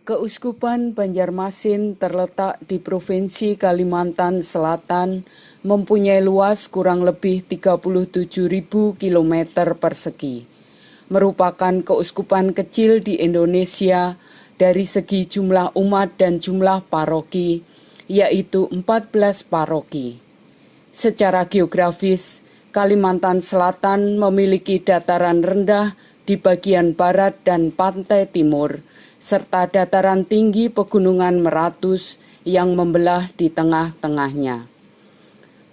Keuskupan Banjarmasin terletak di Provinsi Kalimantan Selatan, mempunyai luas kurang lebih 37.000 km persegi. Merupakan keuskupan kecil di Indonesia dari segi jumlah umat dan jumlah paroki, yaitu 14 paroki. Secara geografis, Kalimantan Selatan memiliki dataran rendah di bagian barat dan pantai timur, serta dataran tinggi pegunungan Meratus yang membelah di tengah-tengahnya.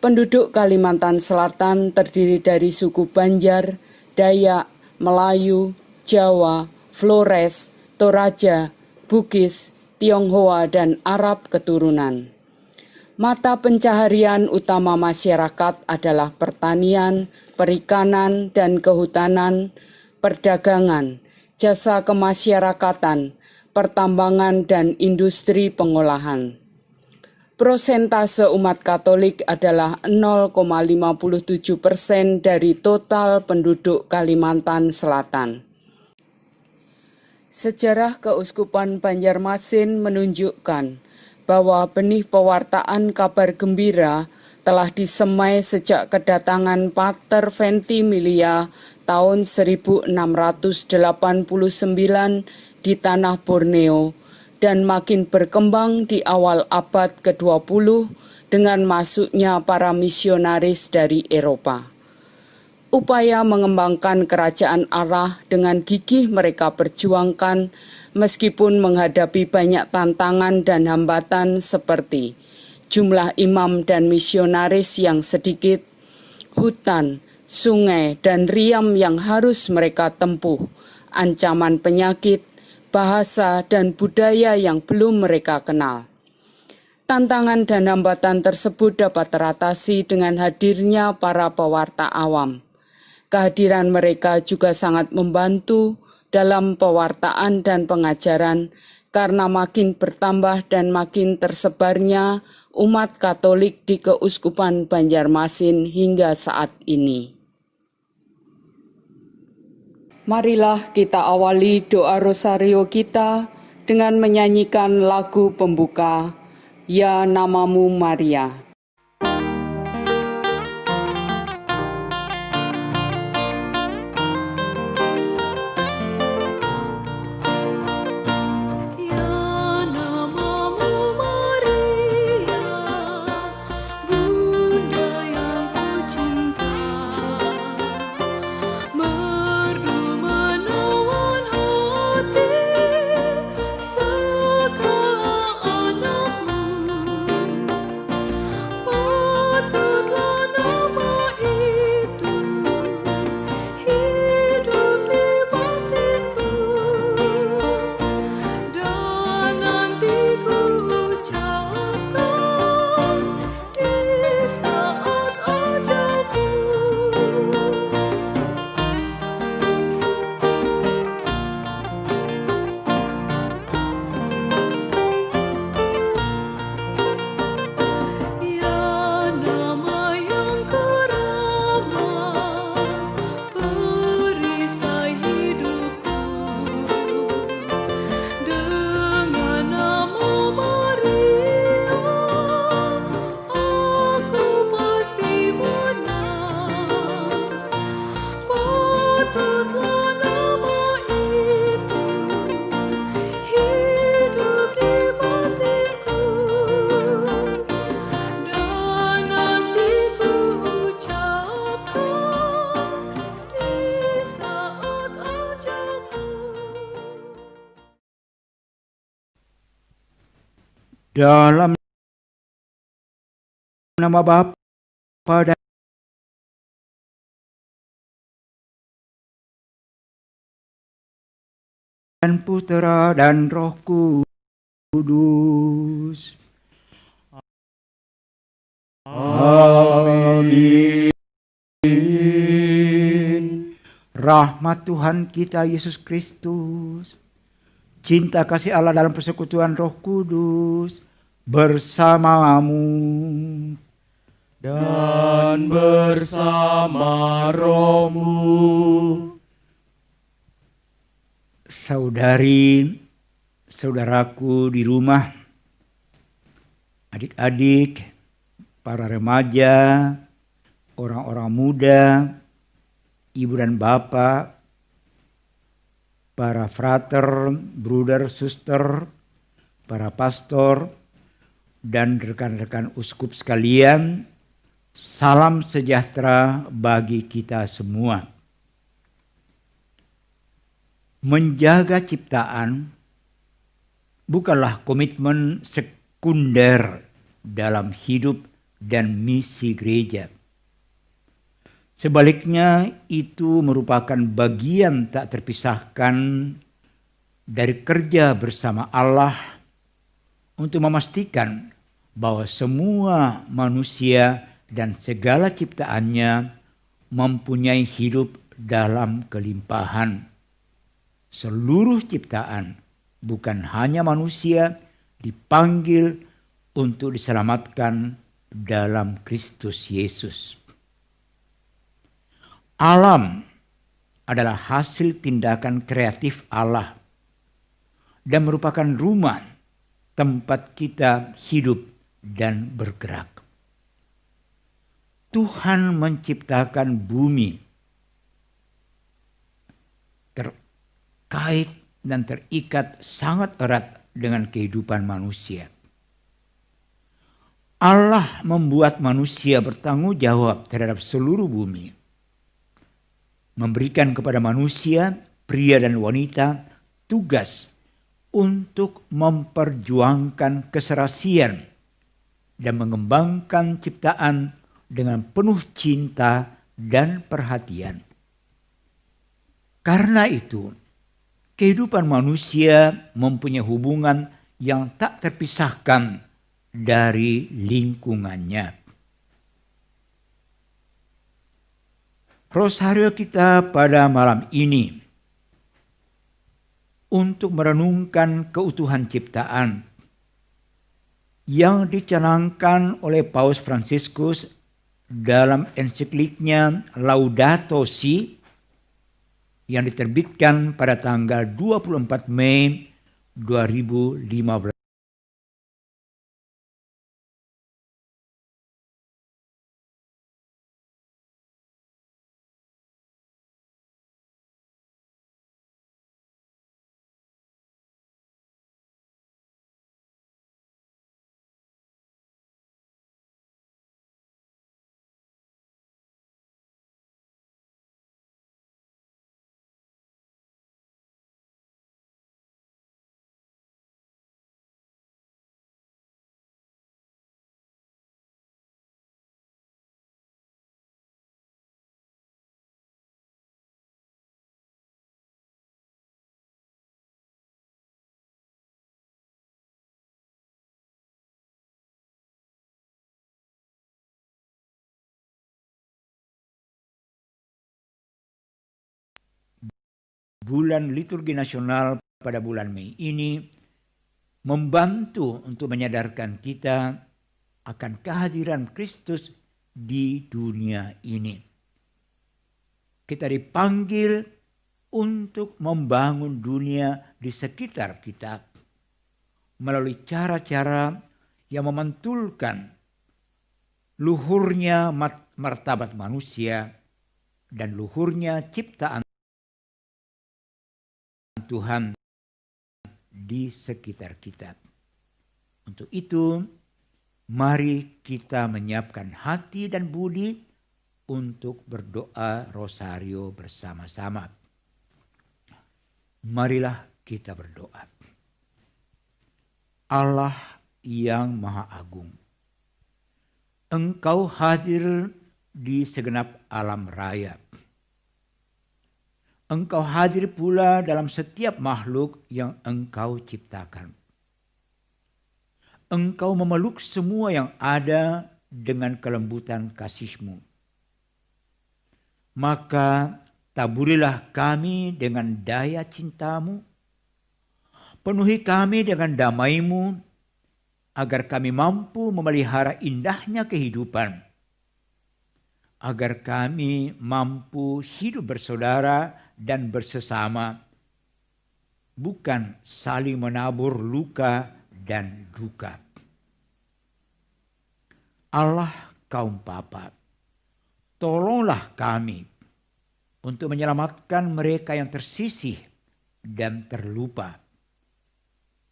Penduduk Kalimantan Selatan terdiri dari suku Banjar, Dayak, Melayu, Jawa, Flores, Toraja, Bugis, Tionghoa, dan Arab keturunan. Mata pencaharian utama masyarakat adalah pertanian, perikanan dan kehutanan, perdagangan, jasa kemasyarakatan, pertambangan dan industri pengolahan. Prosentase umat Katolik adalah 0,57% dari total penduduk Kalimantan Selatan. Sejarah Keuskupan Banjarmasin menunjukkan bahwa benih pewartaan kabar gembira telah disemai sejak kedatangan Pater Ventimiglia tahun 1689 di tanah Borneo dan makin berkembang di awal abad ke-20 dengan masuknya para misionaris dari Eropa. Upaya mengembangkan kerajaan Allah dengan gigih mereka perjuangkan meskipun menghadapi banyak tantangan dan hambatan seperti jumlah imam dan misionaris yang sedikit, hutan, sungai, dan riam yang harus mereka tempuh, ancaman penyakit, bahasa, dan budaya yang belum mereka kenal. Tantangan dan hambatan tersebut dapat teratasi dengan hadirnya para pewarta awam. Kehadiran mereka juga sangat membantu dalam pewartaan dan pengajaran karena makin bertambah dan makin tersebarnya umat Katolik di Keuskupan Banjarmasin hingga saat ini. Marilah kita awali doa rosario kita dengan menyanyikan lagu pembuka, Ya Namamu Maria. Dalam nama Bapa dan Putera dan Roh Kudus. Amin. Rahmat Tuhan kita Yesus Kristus, cinta kasih Allah dalam persekutuan Roh Kudus bersamamu dan bersama rohmu. Saudari saudaraku di rumah, adik-adik, para remaja, orang-orang muda, ibu dan bapak, para frater, bruder, suster, para pastor, dan rekan-rekan uskup sekalian, salam sejahtera bagi kita semua. Menjaga ciptaan bukanlah komitmen sekunder dalam hidup dan misi gereja. Sebaliknya, itu merupakan bagian tak terpisahkan dari kerja bersama Allah untuk memastikan bahwa semua manusia dan segala ciptaannya mempunyai hidup dalam kelimpahan. Seluruh ciptaan, bukan hanya manusia, dipanggil untuk diselamatkan dalam Kristus Yesus. Alam adalah hasil tindakan kreatif Allah dan merupakan rumah tempat kita hidup dan bergerak. Tuhan menciptakan bumi terkait dan terikat sangat erat dengan kehidupan manusia. Allah membuat manusia bertanggung jawab terhadap seluruh bumi, memberikan kepada manusia, pria dan wanita, tugas untuk memperjuangkan keserasian dan mengembangkan ciptaan dengan penuh cinta dan perhatian. Karena itu, kehidupan manusia mempunyai hubungan yang tak terpisahkan dari lingkungannya. Rosario kita pada malam ini untuk merenungkan keutuhan ciptaan yang dicanangkan oleh Paus Fransiskus dalam ensikliknya Laudato Si yang diterbitkan pada tanggal 24 Mei 2015. Bulan liturgi nasional pada bulan Mei ini membantu untuk menyadarkan kita akan kehadiran Kristus di dunia ini. Kita dipanggil untuk membangun dunia di sekitar kita melalui cara-cara yang memantulkan luhurnya martabat manusia dan luhurnya ciptaan Tuhan di sekitar kita. Untuk itu, mari kita menyiapkan hati dan budi untuk berdoa rosario bersama-sama. Marilah kita berdoa. Allah yang Maha Agung, Engkau hadir di segenap alam raya. Engkau hadir pula dalam setiap makhluk yang Engkau ciptakan. Engkau memeluk semua yang ada dengan kelembutan kasih-Mu. Maka taburilah kami dengan daya cinta-Mu, penuhi kami dengan damai-Mu, agar kami mampu memelihara indahnya kehidupan, agar kami mampu hidup bersaudara dan bersesama bukan saling menabur luka dan duka. Allah kaum Bapa, tolonglah kami untuk menyelamatkan mereka yang tersisih dan terlupa.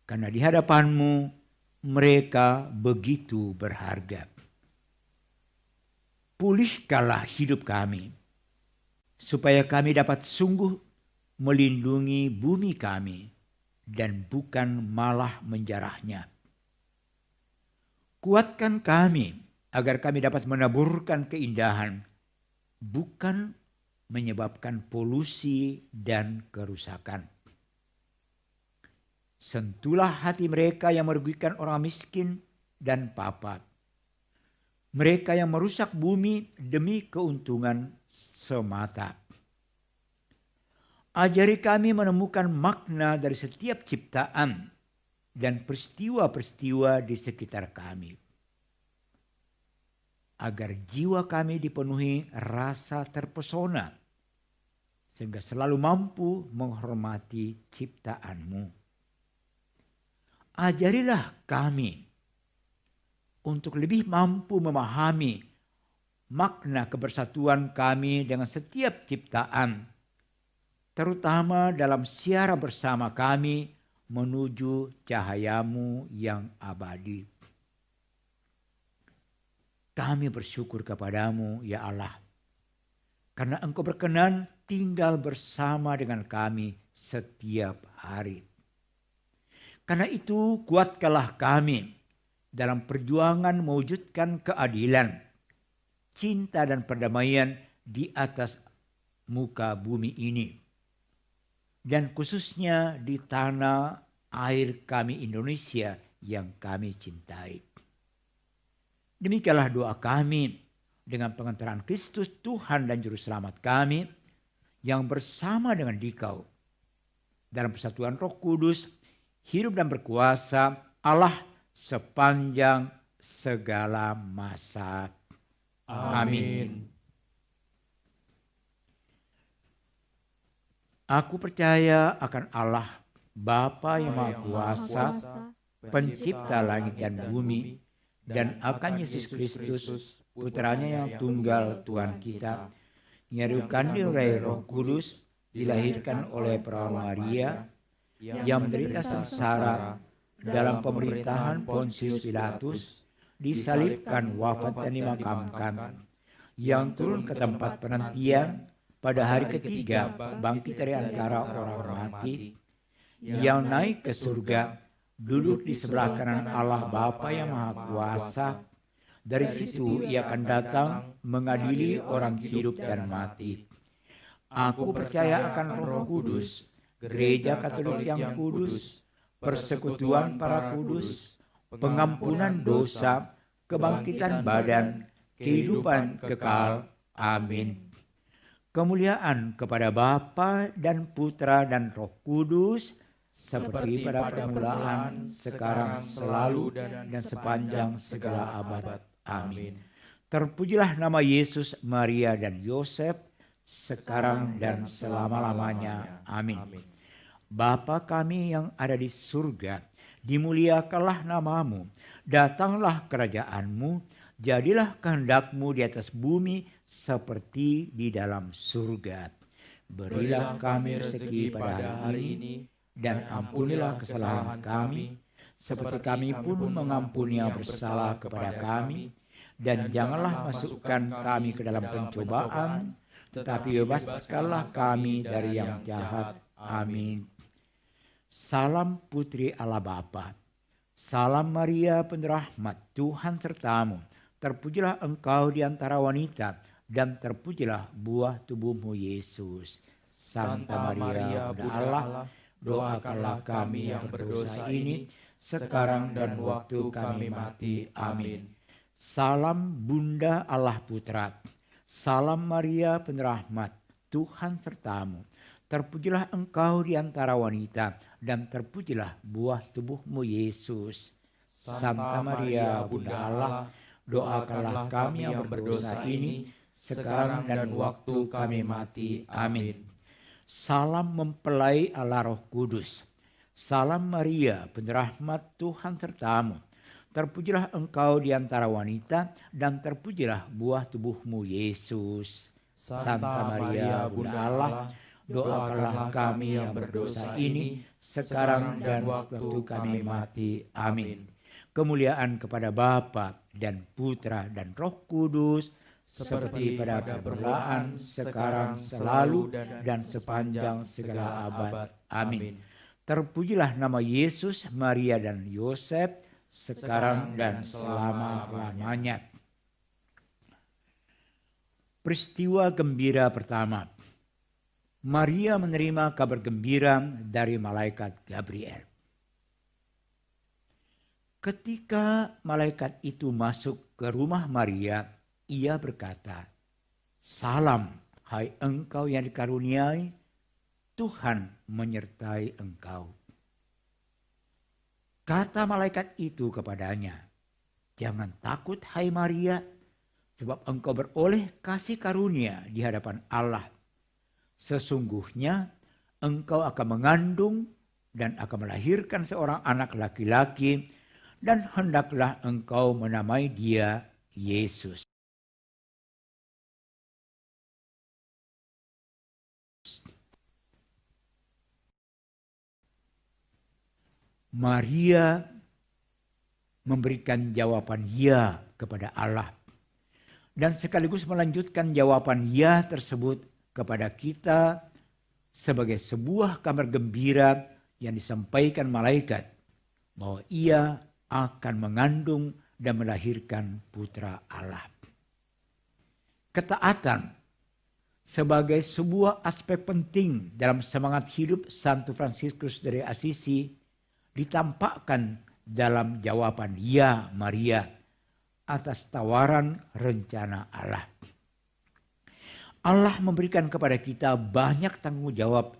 Karena di hadapan-Mu mereka begitu berharga. Pulihkanlah hidup kami, supaya kami dapat sungguh melindungi bumi kami dan bukan malah menjarahnya. Kuatkan kami agar kami dapat menaburkan keindahan, bukan menyebabkan polusi dan kerusakan. Sentuhlah hati mereka yang merugikan orang miskin dan papat, mereka yang merusak bumi demi keuntungan semata. Ajari kami menemukan makna dari setiap ciptaan dan peristiwa-peristiwa di sekitar kami, agar jiwa kami dipenuhi rasa terpesona, sehingga selalu mampu menghormati ciptaan-Mu. Ajarilah kami untuk lebih mampu memahami makna kebersatuan kami dengan setiap ciptaan, terutama dalam siara bersama kami menuju cahaya-Mu yang abadi. Kami bersyukur kepadamu, ya Allah, karena Engkau berkenan tinggal bersama dengan kami setiap hari. Karena itu kuatkanlah kami dalam perjuangan mewujudkan keadilan, cinta dan perdamaian di atas muka bumi ini, dan khususnya di tanah air kami Indonesia yang kami cintai. Demikianlah doa kami dengan pengantaran Kristus Tuhan dan Juru Selamat kami, yang bersama dengan Dikau dalam persatuan Roh Kudus, hidup dan berkuasa Allah sepanjang segala masa. Amin. Aku percaya akan Allah, Bapa yang Maha Kuasa, pencipta langit dan bumi, dan akan Yesus Kristus, putranya yang tunggal Tuhan kita, yang dikandung oleh Roh Kudus, dilahirkan oleh Perawan Maria, yang menderita sengsara dalam pemerintahan Pontius Pilatus, disalibkan, wafat dan dimakamkan, yang turun ke tempat penantian, pada hari ketiga bangkit dari antara orang mati, yang naik ke surga, duduk di sebelah kanan Allah Bapa yang Maha Kuasa. Dari situ ia akan datang mengadili orang hidup dan mati. Aku percaya akan Roh Kudus, Gereja Katolik yang kudus, persekutuan para kudus, pengampunan dosa, kebangkitan badan, kehidupan kekal. Amin. Kemuliaan kepada Bapa dan Putra dan Roh Kudus, seperti pada permulaan, sekarang, selalu, dan sepanjang segala abad. Amin. Terpujilah nama Yesus, Maria, dan Yosef, sekarang dan selama-lamanya. Amin. Bapa kami yang ada di surga, dimuliakanlah namamu, datanglah kerajaan-Mu, jadilah kehendak-Mu di atas bumi seperti di dalam surga. Berilah kami rezeki pada hari ini, dan ampunilah kesalahan kami, seperti kami pun mengampuni yang bersalah kepada kami, dan janganlah masukkan kami ke dalam pencobaan, tetapi bebaskanlah kami dari yang jahat. Amin. Salam Putri Allah Bapa, salam Maria penuh rahmat, Tuhan sertamu. Terpujilah engkau di antara wanita, dan terpujilah buah tubuhmu Yesus. Santa Maria, Bunda Allah, doakanlah kami yang berdosa ini, sekarang dan waktu kami mati. Amin. Salam Bunda Allah Putra, salam Maria penuh rahmat, Tuhan sertamu. Terpujilah engkau di antara wanita, dan terpujilah buah tubuhmu Yesus. Santa Maria, Bunda Allah, doakanlah kami yang berdosa ini, sekarang dan waktu kami mati. Amin. Salam mempelai Allah Roh Kudus, Salam Maria, penuh rahmat, Tuhan sertamu. Terpujilah engkau di antara wanita, dan terpujilah buah tubuhmu, Yesus. Santa Maria, Bunda Allah, doakanlah kami yang berdosa ini, sekarang dan waktu kami mati. Amin. Kemuliaan kepada Bapa dan Putra dan Roh Kudus, seperti pada permulaan, sekarang, selalu, dan sepanjang segala abad. Amin. Terpujilah nama Yesus, Maria, dan Yosef, sekarang dan selama-lamanya. Peristiwa gembira pertama. Maria menerima kabar gembira dari malaikat Gabriel. Ketika malaikat itu masuk ke rumah Maria, ia berkata, "Salam, hai engkau yang dikaruniai, Tuhan menyertai engkau." Kata malaikat itu kepadanya, "Jangan takut, hai Maria, sebab engkau beroleh kasih karunia di hadapan Allah. Sesungguhnya engkau akan mengandung dan akan melahirkan seorang anak laki-laki, dan hendaklah engkau menamai dia Yesus. Maria memberikan jawaban ya kepada Allah, dan sekaligus melanjutkan jawaban ya tersebut kepada kita sebagai sebuah kabar gembira yang disampaikan malaikat bahwa ia akan mengandung dan melahirkan putra Allah. Ketaatan sebagai sebuah aspek penting dalam semangat hidup Santo Fransiskus dari Assisi ditampakkan dalam jawaban ya Maria atas tawaran rencana Allah. Allah memberikan kepada kita banyak tanggung jawab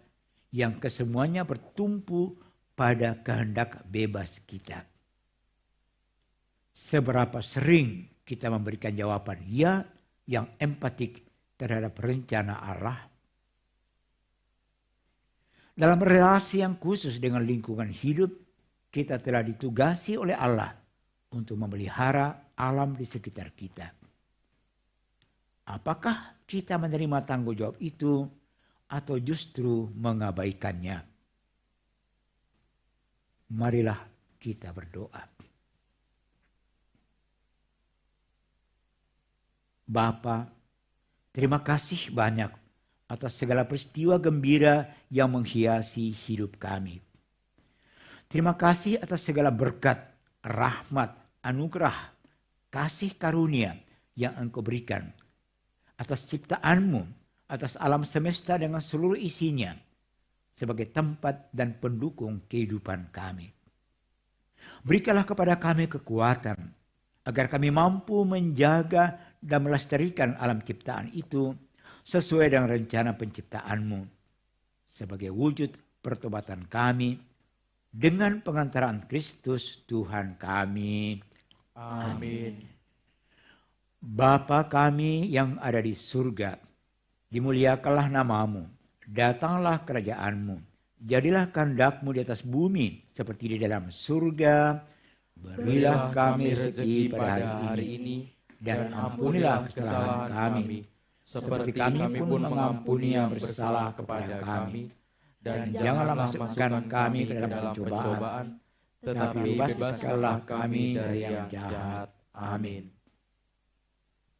yang kesemuanya bertumpu pada kehendak bebas kita. Seberapa sering kita memberikan jawaban ya yang empatik terhadap rencana Allah? Dalam relasi yang khusus dengan lingkungan hidup, kita telah ditugasi oleh Allah untuk memelihara alam di sekitar kita. Apakah kita menerima tanggung jawab itu atau justru mengabaikannya? Marilah kita berdoa. Bapa, terima kasih banyak atas segala peristiwa gembira yang menghiasi hidup kami. Terima kasih atas segala berkat, rahmat, anugerah, kasih karunia yang Engkau berikan. Atas ciptaanmu, atas alam semesta dengan seluruh isinya, sebagai tempat dan pendukung kehidupan kami. Berikanlah kepada kami kekuatan, agar kami mampu menjaga dan melestarikan alam ciptaan itu sesuai dengan rencana penciptaanmu, sebagai wujud pertobatan kami dengan pengantaran Kristus Tuhan kami. Amin. Bapa kami yang ada di surga, dimuliakanlah namamu, datanglah kerajaanmu, jadilah kehendak-Mu di atas bumi seperti di dalam surga. Berilah kami rezeki pada hari ini, dan ampunilah kesalahan kami, seperti kami pun mengampuni yang bersalah kepada kami. Dan janganlah masukkan kami ke dalam pencobaan, tetapi bebaskanlah kami dari yang jahat. Amin.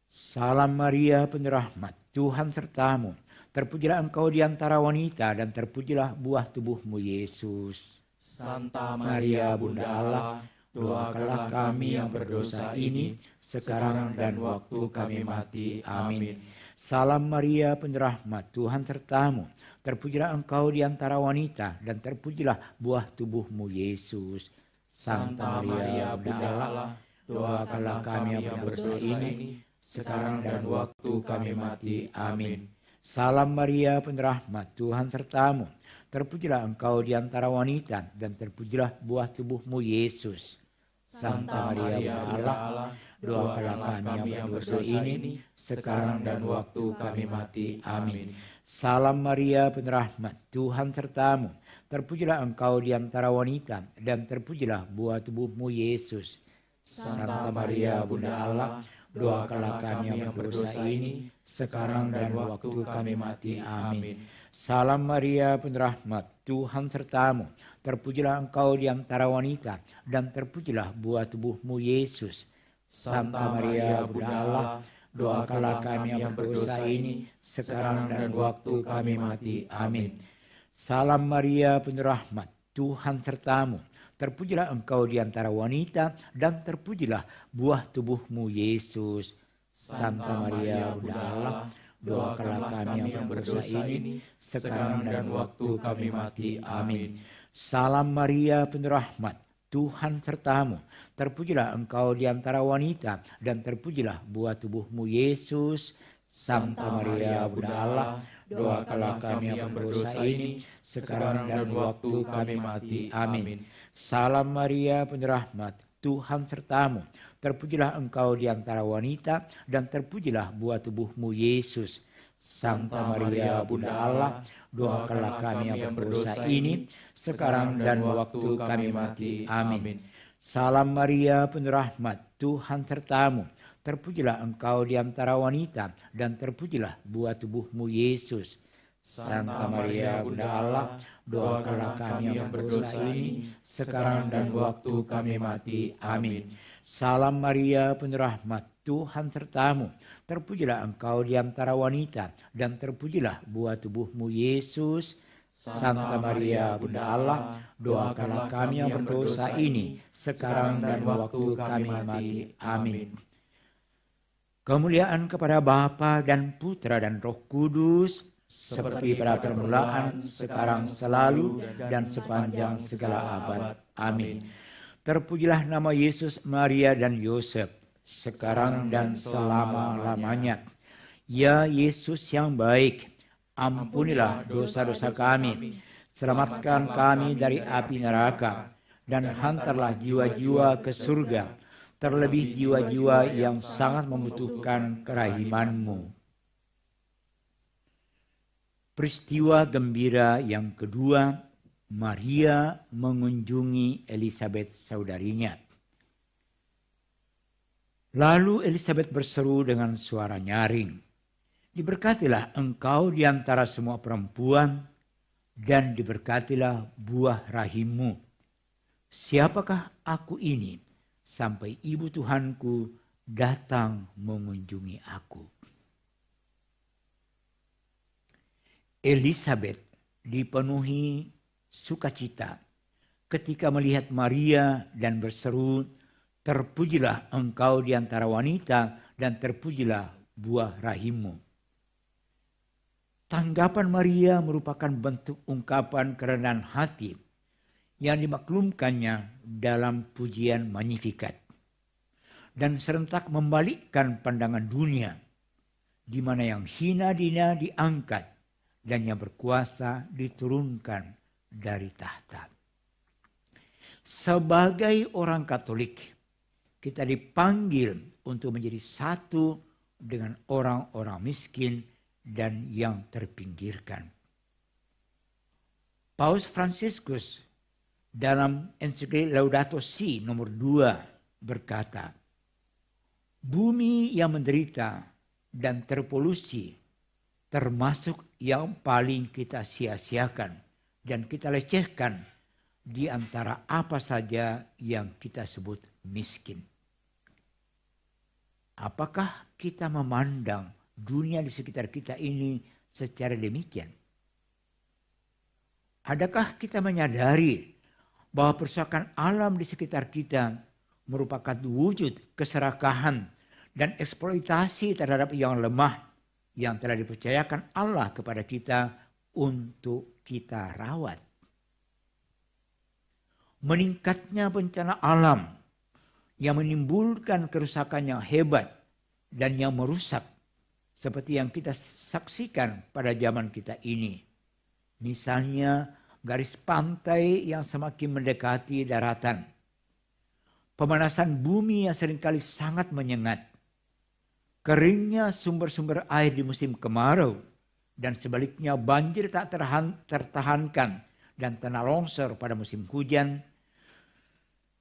Salam Maria, penuh rahmat, Tuhan sertamu. Terpujilah engkau di antara wanita, dan terpujilah buah tubuhmu, Yesus. Santa Maria, Bunda Allah, doakanlah kami yang berdosa ini, sekarang dan waktu kami mati. Amin. Salam Maria, penuh rahmat, Tuhan sertamu. Terpujilah engkau di antara wanita, dan terpujilah buah tubuhmu, Yesus. Santa Maria, Bunda Allah, doakanlah kami yang berdosa ini, sekarang dan waktu kami mati. Amin. Salam Maria, penuh rahmat, Tuhan sertamu. Terpujilah engkau di antara wanita, dan terpujilah buah tubuhmu, Yesus. Santa Maria, Bunda Allah, doakanlah kami yang berdosa ini, sekarang dan waktu kami mati. Amin. Salam Maria, penuh rahmat, Tuhan sertamu. terpujilah engkau di antara wanita, dan terpujilah buah tubuhmu Yesus. Santa Maria Bunda Allah, doakanlah kami yang berdosa ini, sekarang dan waktu kami mati. Amin. Salam Maria, penuh rahmat, Tuhan sertamu. Terpujilah engkau di antara wanita, dan terpujilah buah tubuhmu Yesus. Santa Maria Bunda Allah, doakanlah kami yang berdosa ini, sekarang dan waktu kami mati. Amin. Salam Maria, penuh rahmat, Tuhan sertamu. Terpujilah engkau di antara wanita, dan terpujilah buah tubuhmu Yesus. Santa Maria Bunda Allah, doakanlah kami yang berdosa ini, sekarang dan waktu kami mati. Amin. Salam Maria, penuh rahmat, Tuhan sertamu. Terpujilah engkau di antara wanita, dan terpujilah buah tubuhmu Yesus. Santa Maria Bunda Allah, doakanlah kami yang berdosa ini, sekarang dan waktu kami mati. Amin. Salam Maria, penuh rahmat, Tuhan sertamu. Terpujilah engkau di antara wanita, dan terpujilah buah tubuhmu Yesus. Santa Maria Bunda Allah, doakanlah kami yang berdosa ini, sekarang dan waktu kami mati. Amin. Salam Maria, penuh rahmat, Tuhan sertamu. Terpujilah engkau di antara wanita, dan terpujilah buah tubuhmu Yesus. Santa Maria Bunda Allah, doakanlah kami yang berdosa ini, sekarang dan waktu kami mati. Amin. Salam Maria, penuh rahmat, Tuhan sertamu. Terpujilah engkau di antara wanita, dan terpujilah buah tubuhmu Yesus. Santa Maria Bunda Allah, doakanlah kami yang berdosa ini, sekarang dan waktu kami mati. Amin. Kemuliaan kepada Bapa dan Putra dan Roh Kudus, seperti pada permulaan, sekarang, selalu, dan sepanjang segala abad. Amin. Terpujilah nama Yesus, Maria, dan Yosef, sekarang dan selama-lamanya. Ya Yesus yang baik, ampunilah dosa-dosa kami, selamatkan kami dari api neraka, dan hantarlah jiwa-jiwa ke surga, terlebih jiwa-jiwa yang sangat membutuhkan kerahiman-Mu. Peristiwa gembira yang kedua, Maria mengunjungi Elisabet saudarinya. Lalu Elisabet berseru dengan suara nyaring, "Diberkatilah engkau di antara semua perempuan, dan diberkatilah buah rahimmu. Siapakah aku ini, sampai ibu Tuhanku datang mengunjungi aku?" Elisabet dipenuhi sukacita ketika melihat Maria dan berseru, "Terpujilah engkau di antara wanita, dan terpujilah buah rahimmu." Tanggapan Maria merupakan bentuk ungkapan kerendahan hati yang dimaklumkannya dalam pujian Magnificat, dan serentak membalikkan pandangan dunia, di mana yang hina dina diangkat dan yang berkuasa diturunkan dari tahta. Sebagai orang Katolik, kita dipanggil untuk menjadi satu dengan orang-orang miskin dan yang terpinggirkan. Paus Fransiskus dalam ensiklik Laudato Si nomor 2 berkata, "Bumi yang menderita dan terpolusi termasuk yang paling kita sia-siakan dan kita lecehkan di antara apa saja yang kita sebut miskin." Apakah kita memandang dunia di sekitar kita ini secara demikian? Adakah kita menyadari bahwa perusakan alam di sekitar kita merupakan wujud keserakahan dan eksploitasi terhadap yang lemah yang telah dipercayakan Allah kepada kita untuk kita rawat? Meningkatnya bencana alam yang menimbulkan kerusakan yang hebat dan yang merusak, seperti yang kita saksikan pada zaman kita ini. Misalnya garis pantai yang semakin mendekati daratan, pemanasan bumi yang seringkali sangat menyengat, keringnya sumber-sumber air di musim kemarau, dan sebaliknya banjir tak tertahankan dan tanah longsor pada musim hujan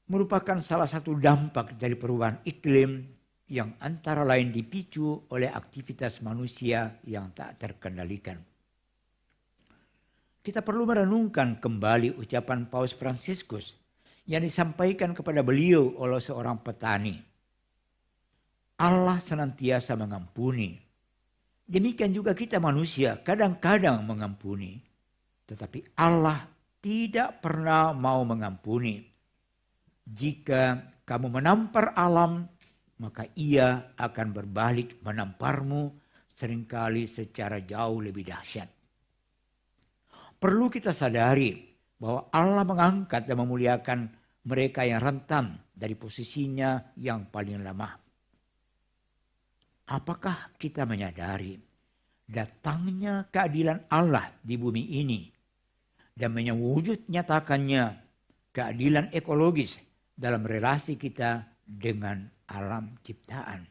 merupakan salah satu dampak dari perubahan iklim yang antara lain dipicu oleh aktivitas manusia yang tak terkendalikan. Kita perlu merenungkan kembali ucapan Paus Fransiskus yang disampaikan kepada beliau oleh seorang petani. Allah senantiasa mengampuni. Demikian juga kita manusia kadang-kadang mengampuni. Tetapi Allah tidak pernah mau mengampuni. Jika kamu menampar alam, maka ia akan berbalik menamparmu seringkali secara jauh lebih dahsyat. Perlu kita sadari bahwa Allah mengangkat dan memuliakan mereka yang rentan dari posisinya yang paling lemah. Apakah kita menyadari datangnya keadilan Allah di bumi ini dan menyewujud nyatakannya keadilan ekologis dalam relasi kita dengan alam ciptaan?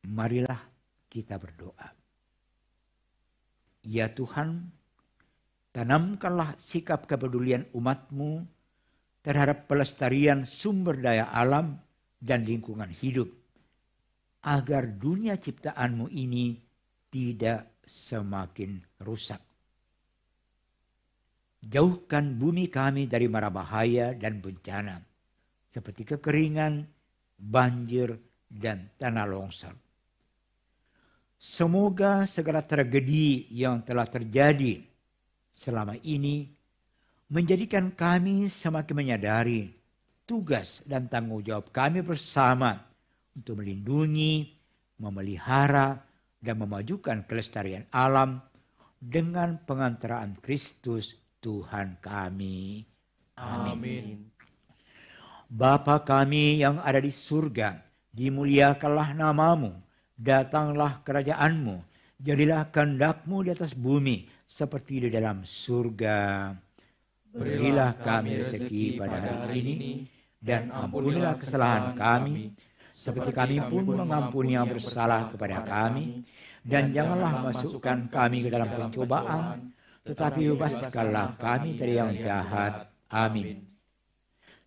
Marilah kita berdoa. Ya Tuhan, tanamkanlah sikap kepedulian umat-Mu terhadap pelestarian sumber daya alam dan lingkungan hidup, agar dunia ciptaan-Mu ini tidak semakin rusak. Jauhkan bumi kami dari mara bahaya dan bencana, seperti kekeringan, banjir, dan tanah longsor. Semoga segala tragedi yang telah terjadi selama ini menjadikan kami semakin menyadari tugas dan tanggung jawab kami bersama untuk melindungi, memelihara, dan memajukan kelestarian alam dengan pengantaraan Kristus Tuhan kami. Amin. Bapa kami yang ada di surga, dimuliakanlah nama-Mu. Datanglah kerajaan-Mu, jadilah kehendak-Mu di atas bumi seperti di dalam surga. Berilah kami rezeki pada hari ini, dan ampunilah kesalahan kami, seperti kami pun mengampuni yang bersalah kepada kami. Dan janganlah masukkan kami ke dalam pencobaan, tetapi bebaskanlah kami dari yang jahat. Amin.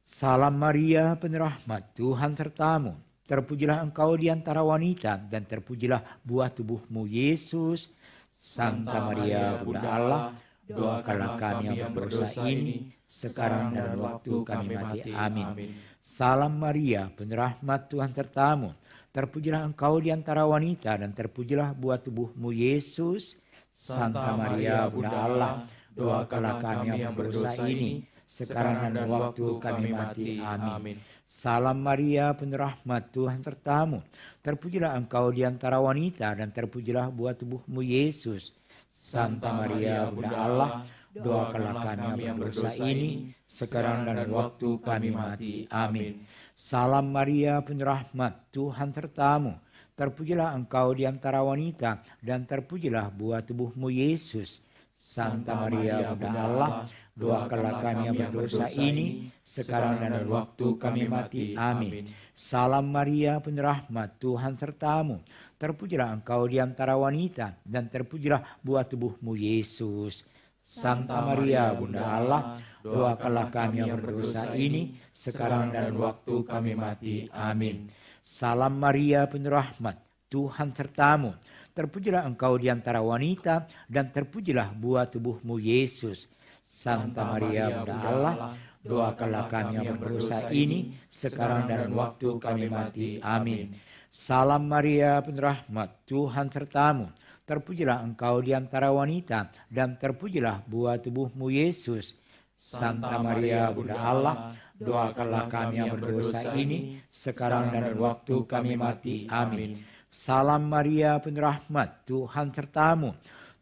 Salam Maria, penuh rahmat, Tuhan serta-Mu. Terpujilah engkau di antara wanita, dan terpujilah buah tubuh-Mu, Yesus. Santa Maria, Bunda Allah, doakanlah kami yang berdosa ini, sekarang dan waktu kami mati. Amin. Salam Maria, penuh rahmat, Tuhan serta-Mu. Terpujilah engkau di antara wanita, dan terpujilah buah tubuh-Mu, Yesus. Santa Maria, Bunda Allah, doakanlah kami yang berdosa ini, sekarang dan waktu kami mati. Amin. Salam Maria, penuh rahmat, Tuhan serta-Mu. Terpujilah engkau di antara wanita, dan terpujilah buah tubuh-Mu, Yesus. Santa Maria, Bunda Allah, doakanlah kami yang berdosa ini, sekarang dan waktu kami mati. Amin. Salam Maria, penuh rahmat, Tuhan serta-Mu. Terpujilah engkau di antara wanita, dan terpujilah buah tubuh-Mu, Yesus. Santa Maria, Bunda Allah, doakanlah kami yang berdosa ini, sekarang dan waktu kami mati. Amin. Salam Maria, penuh rahmat, Tuhan serta-Mu. Terpujilah engkau di antara wanita, dan terpujilah buah tubuh-Mu, Yesus. Santa Maria, Bunda Allah, doakanlah kami yang berdosa ini, sekarang dan waktu kami mati. Amin. Salam Maria, penuh rahmat, Tuhan serta-Mu. Terpujilah engkau di antara wanita, dan terpujilah buah tubuh-Mu, Yesus. Santa Maria, Bunda Allah, doakanlah kami yang berdosa ini, sekarang dan waktu kami mati. Amin. Salam Maria, penuh rahmat, Tuhan serta-Mu. Terpujilah engkau di antara wanita, dan terpujilah buah tubuh-Mu, Yesus. Santa Maria, Bunda Allah, doakanlah kami yang berdosa ini, sekarang dan waktu kami mati. Amin. Salam Maria, penuh rahmat, Tuhan serta-Mu.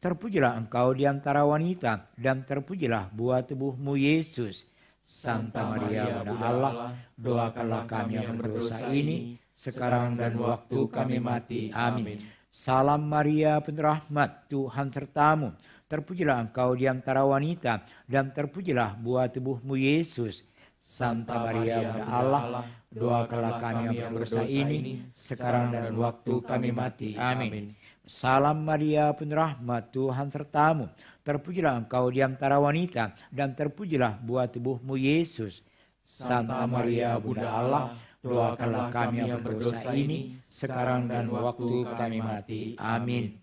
Terpujilah engkau di antara wanita, dan terpujilah buah tubuh-Mu, Yesus. Santa Maria, Bunda Allah, doakanlah kami yang berdosa ini, sekarang dan waktu kami mati. Amin. Salam Maria, penuh rahmat, Tuhan serta-Mu. Terpujilah engkau di antara wanita, dan terpujilah buah tubuh-Mu, Yesus. Santa Maria, Bunda Allah, doakanlah kami yang berdosa ini, sekarang dan waktu kami mati. Amin. Salam Maria, penuh rahmat, Tuhan serta-Mu. terpujilah engkau di antara wanita, dan terpujilah buah tubuhmu Yesus. Santa Maria Bunda Allah, doakanlah kami yang berdosa ini, sekarang dan waktu kami mati. Amin.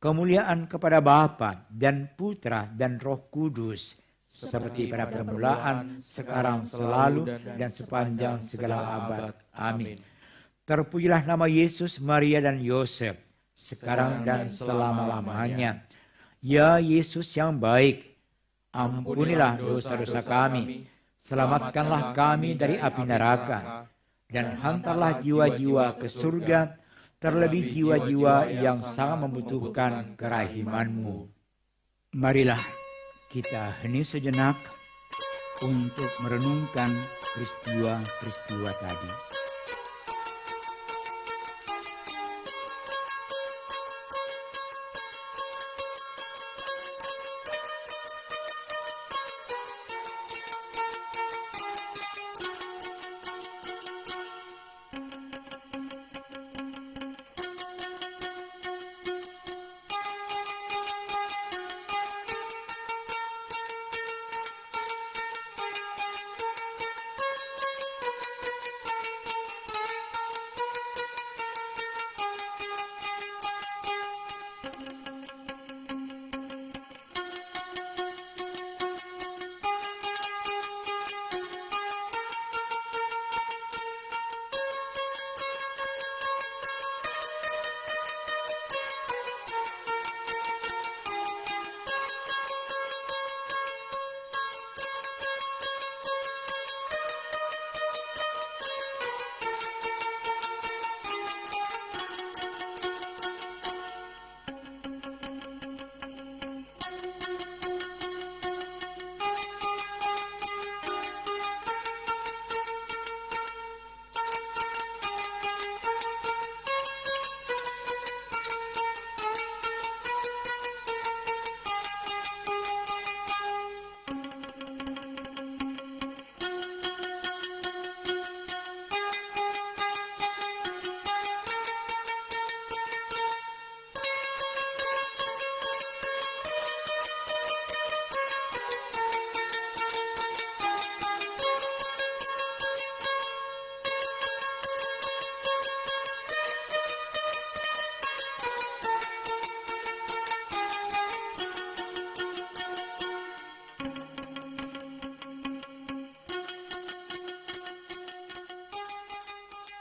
Kemuliaan kepada Bapa dan Putra dan Roh Kudus, seperti pada permulaan, sekarang, selalu, dan sepanjang segala abad. Amin. Terpujilah nama Yesus, Maria, dan Yosef, sekarang dan selama-lamanya. Ya Yesus yang baik, ampunilah dosa-dosa kami, selamatkanlah kami dari api neraka, dan hantarlah jiwa-jiwa ke surga, terlebih jiwa-jiwa yang sangat membutuhkan kerahiman-Mu. Marilah kita hening sejenak untuk merenungkan peristiwa-peristiwa tadi.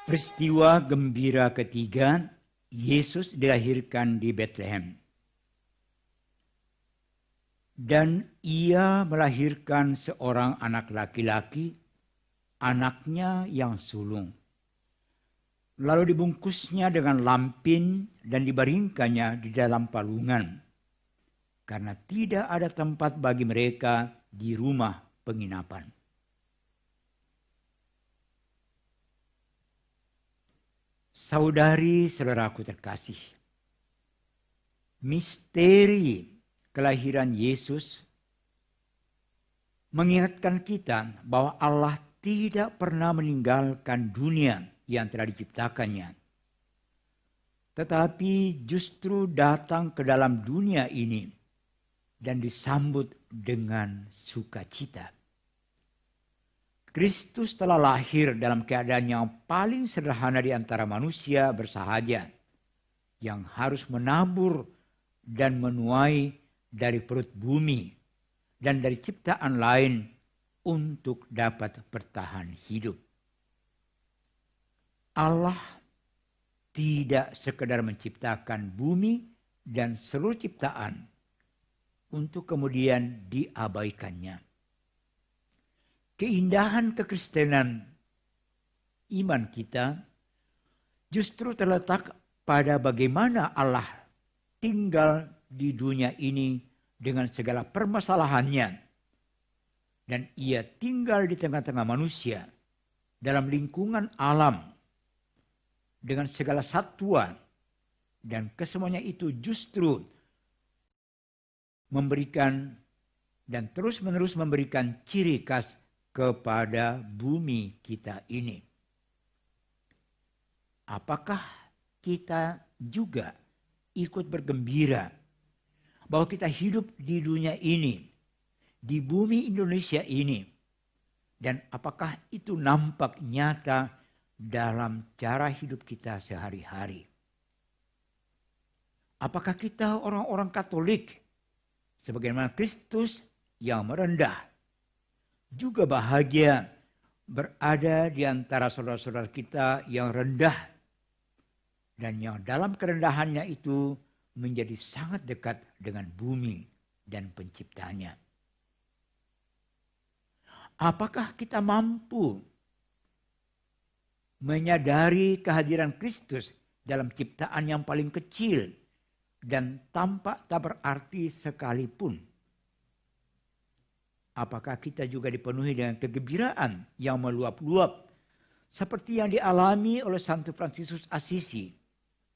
Peristiwa gembira ketiga, Yesus dilahirkan di Betlehem. Dan ia melahirkan seorang anak laki-laki, anaknya yang sulung. Lalu dibungkusnya dengan lampin dan dibaringkannya di dalam palungan, karena tidak ada tempat bagi mereka di rumah penginapan. Saudari-saudaraku terkasih, misteri kelahiran Yesus mengingatkan kita bahwa Allah tidak pernah meninggalkan dunia yang telah diciptakannya, tetapi justru datang ke dalam dunia ini dan disambut dengan sukacita. Kristus telah lahir dalam keadaan yang paling sederhana di antara manusia bersahaja, yang harus menabur dan menuai dari perut bumi dan dari ciptaan lain untuk dapat bertahan hidup. Allah tidak sekedar menciptakan bumi dan seluruh ciptaan untuk kemudian diabaikannya. Keindahan kekristenan iman kita justru terletak pada bagaimana Allah tinggal di dunia ini dengan segala permasalahannya, dan ia tinggal di tengah-tengah manusia dalam lingkungan alam dengan segala satwa, dan kesemuanya itu justru memberikan dan terus-menerus memberikan ciri khas kepada bumi kita ini. Apakah kita juga ikut bergembira bahwa kita hidup di dunia ini, di bumi Indonesia ini, dan apakah itu nampak nyata dalam cara hidup kita sehari-hari? Apakah kita orang-orang Katolik, sebagaimana Kristus yang merendah, juga bahagia berada di antara saudara-saudara kita yang rendah, dan yang dalam kerendahannya itu menjadi sangat dekat dengan bumi dan penciptanya? Apakah kita mampu menyadari kehadiran Kristus dalam ciptaan yang paling kecil dan tampak tak berarti sekalipun? Apakah kita juga dipenuhi dengan kegembiraan yang meluap-luap seperti yang dialami oleh Santo Fransiskus Assisi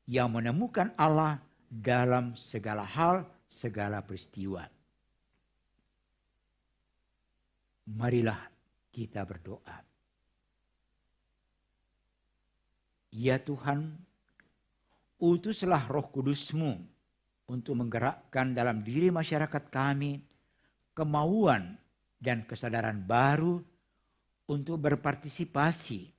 yang menemukan Allah dalam segala hal, segala peristiwa? Marilah kita berdoa. Ya Tuhan, utuslah Roh Kudus-Mu untuk menggerakkan dalam diri masyarakat kami kemauan dan kesadaran baru untuk berpartisipasi,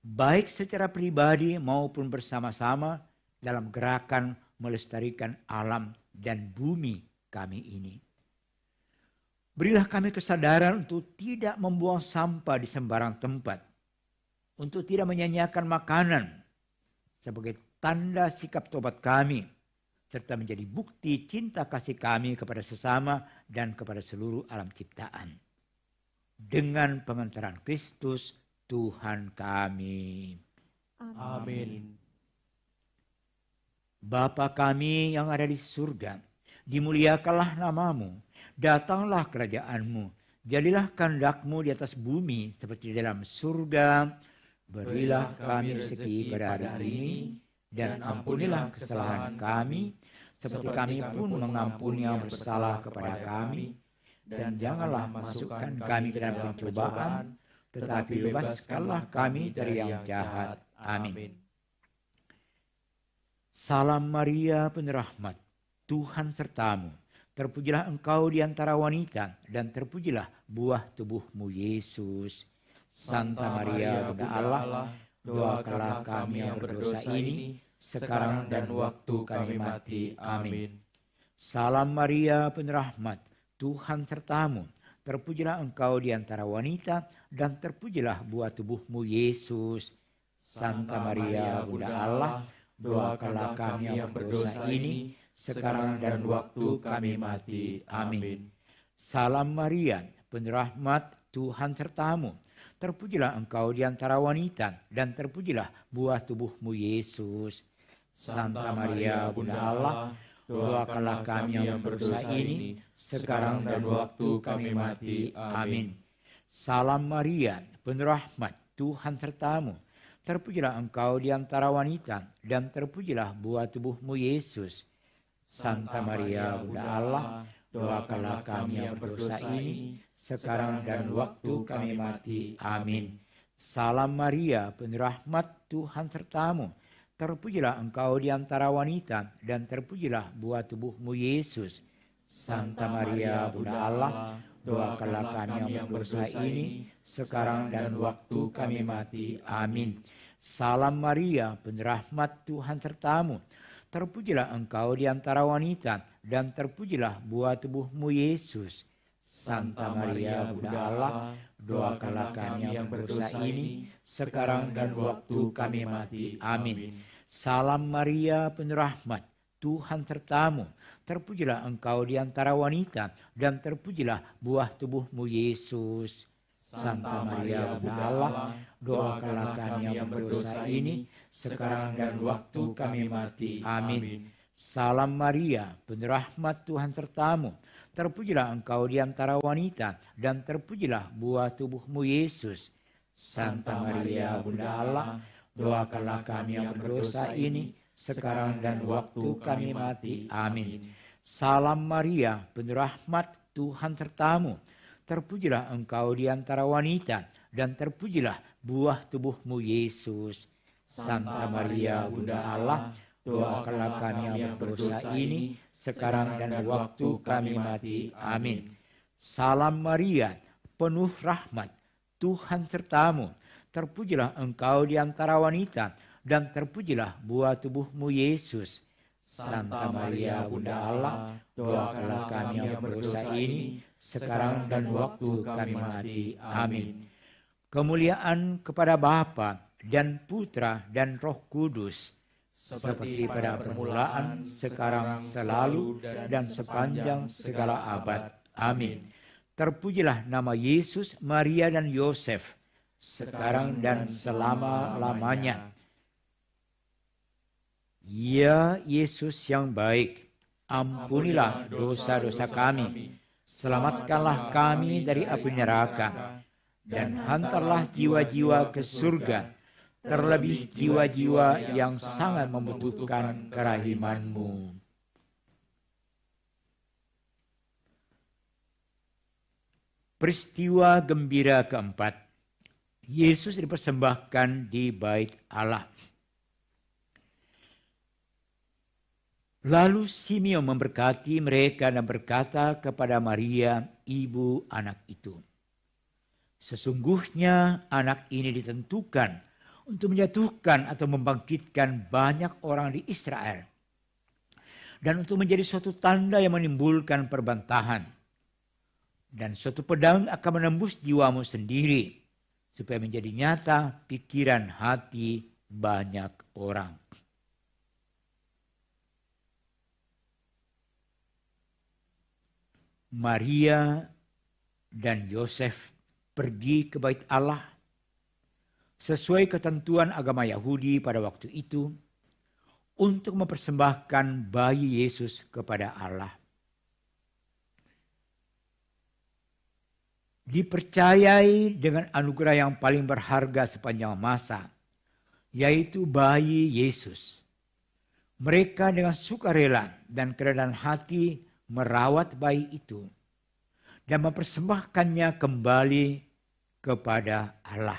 baik secara pribadi maupun bersama-sama dalam gerakan melestarikan alam dan bumi kami ini. Berilah kami kesadaran untuk tidak membuang sampah di sembarang tempat, untuk tidak menyanyiakan makanan sebagai tanda sikap tobat kami, serta menjadi bukti cinta kasih kami kepada sesama dan kepada seluruh alam ciptaan. Dengan pengantaran Kristus Tuhan kami. Amin. Bapa kami yang ada di surga, dimuliakanlah namamu, datanglah kerajaan-Mu, jadilah kehendak-Mu di atas bumi seperti di dalam surga. Berilah kami rezeki pada hari ini, dan ampunilah kesalahan kami, seperti kami pun mengampuni yang bersalah kepada kami. Dan janganlah masukkan kami ke dalam pencobaan, tetapi bebaskanlah kami dari yang jahat. Amin. Salam Maria, penuh rahmat, Tuhan sertamu. Terpujilah engkau di antara wanita, dan terpujilah buah tubuhmu, Yesus. Santa Maria, Bunda Allah, doakanlah kami yang berdosa ini, sekarang dan waktu kami mati. Amin. Salam Maria, penuh rahmat, Tuhan sertamu. Terpujilah engkau di antara wanita, dan terpujilah buah tubuhmu, Yesus. Santa Maria, Bunda Allah, doakanlah kami yang berdosa ini, sekarang dan waktu kami mati. Amin. Salam Maria, penuh rahmat, Tuhan sertamu. Terpujilah engkau di antara wanita, dan terpujilah buah tubuhmu, Yesus. Santa Maria, Bunda Allah, doakanlah kami yang berdosa ini, sekarang dan waktu kami mati. Amin. Salam Maria, penuh rahmat, Tuhan sertamu. Terpujilah engkau di antara wanita, dan terpujilah buah tubuhmu, Yesus. Santa Maria, Bunda Allah, doakanlah kami yang berdosa ini, sekarang dan waktu kami mati. Amin. Salam Maria, penuh rahmat, Tuhan sertamu. Terpujilah engkau di antara wanita, dan terpujilah buah tubuhmu, Yesus. Santa Maria, Bunda Allah, doakanlah kami yang berdosa ini, sekarang dan waktu kami mati. Amin. Salam Maria, penuh rahmat, Tuhan sertamu. Terpujilah engkau di antara wanita, dan terpujilah buah tubuhmu, Yesus. Santa Maria, Bunda Allah, doakanlah kami yang berdosa ini, sekarang dan waktu kami mati. Amin. Salam Maria, penuh rahmat, Tuhan sertamu. Terpujilah engkau di antara wanita, dan terpujilah buah tubuhmu, Yesus. Santa Maria, Bunda Allah, doakanlah kami yang berdosa ini, sekarang dan waktu kami mati. Amin. Salam Maria, penuh rahmat, Tuhan sertamu. Terpujilah engkau di antara wanita, dan terpujilah buah tubuhmu, Yesus. Santa Maria, Bunda Allah, doakanlah kami yang berdosa ini, sekarang dan waktu kami mati. Amin. Salam Maria, penuh rahmat, Tuhan sertamu. Terpujilah engkau di antara wanita, dan terpujilah buah tubuhmu, Yesus. Santa Maria, Bunda Allah, doakanlah kami yang berdosa ini, sekarang dan waktu kami mati. Amin. Salam Maria, penuh rahmat, Tuhan sertamu. Terpujilah engkau di antara wanita, dan terpujilah buah tubuhmu Yesus. Santa Maria, Bunda Allah, doakanlah kami yang berdosa ini, sekarang dan waktu kami mati. Amin. Kemuliaan kepada Bapa dan Putra dan Roh Kudus, seperti pada permulaan, sekarang, selalu, dan sepanjang segala abad. Amin. Terpujilah nama Yesus, Maria, dan Yosef, sekarang dan selama-lamanya. Ya Yesus yang baik, ampunilah dosa-dosa kami, selamatkanlah kami dari api neraka, dan hantarlah jiwa-jiwa ke surga, terlebih jiwa-jiwa yang sangat membutuhkan kerahiman-Mu. Peristiwa gembira keempat, Yesus dipersembahkan di Bait Allah. Lalu Simeon memberkati mereka dan berkata kepada Maria, ibu anak itu, sesungguhnya anak ini ditentukan untuk menjatuhkan atau membangkitkan banyak orang di Israel, dan untuk menjadi suatu tanda yang menimbulkan perbantahan, dan suatu pedang akan menembus jiwamu sendiri, supaya menjadi nyata pikiran hati banyak orang. Maria dan Yosef pergi ke Bait Allah sesuai ketentuan agama Yahudi pada waktu itu untuk mempersembahkan bayi Yesus kepada Allah. Dipercayai dengan anugerah yang paling berharga sepanjang masa, yaitu bayi Yesus. Mereka dengan sukarela dan kerendahan hati merawat bayi itu dan mempersembahkannya kembali kepada Allah.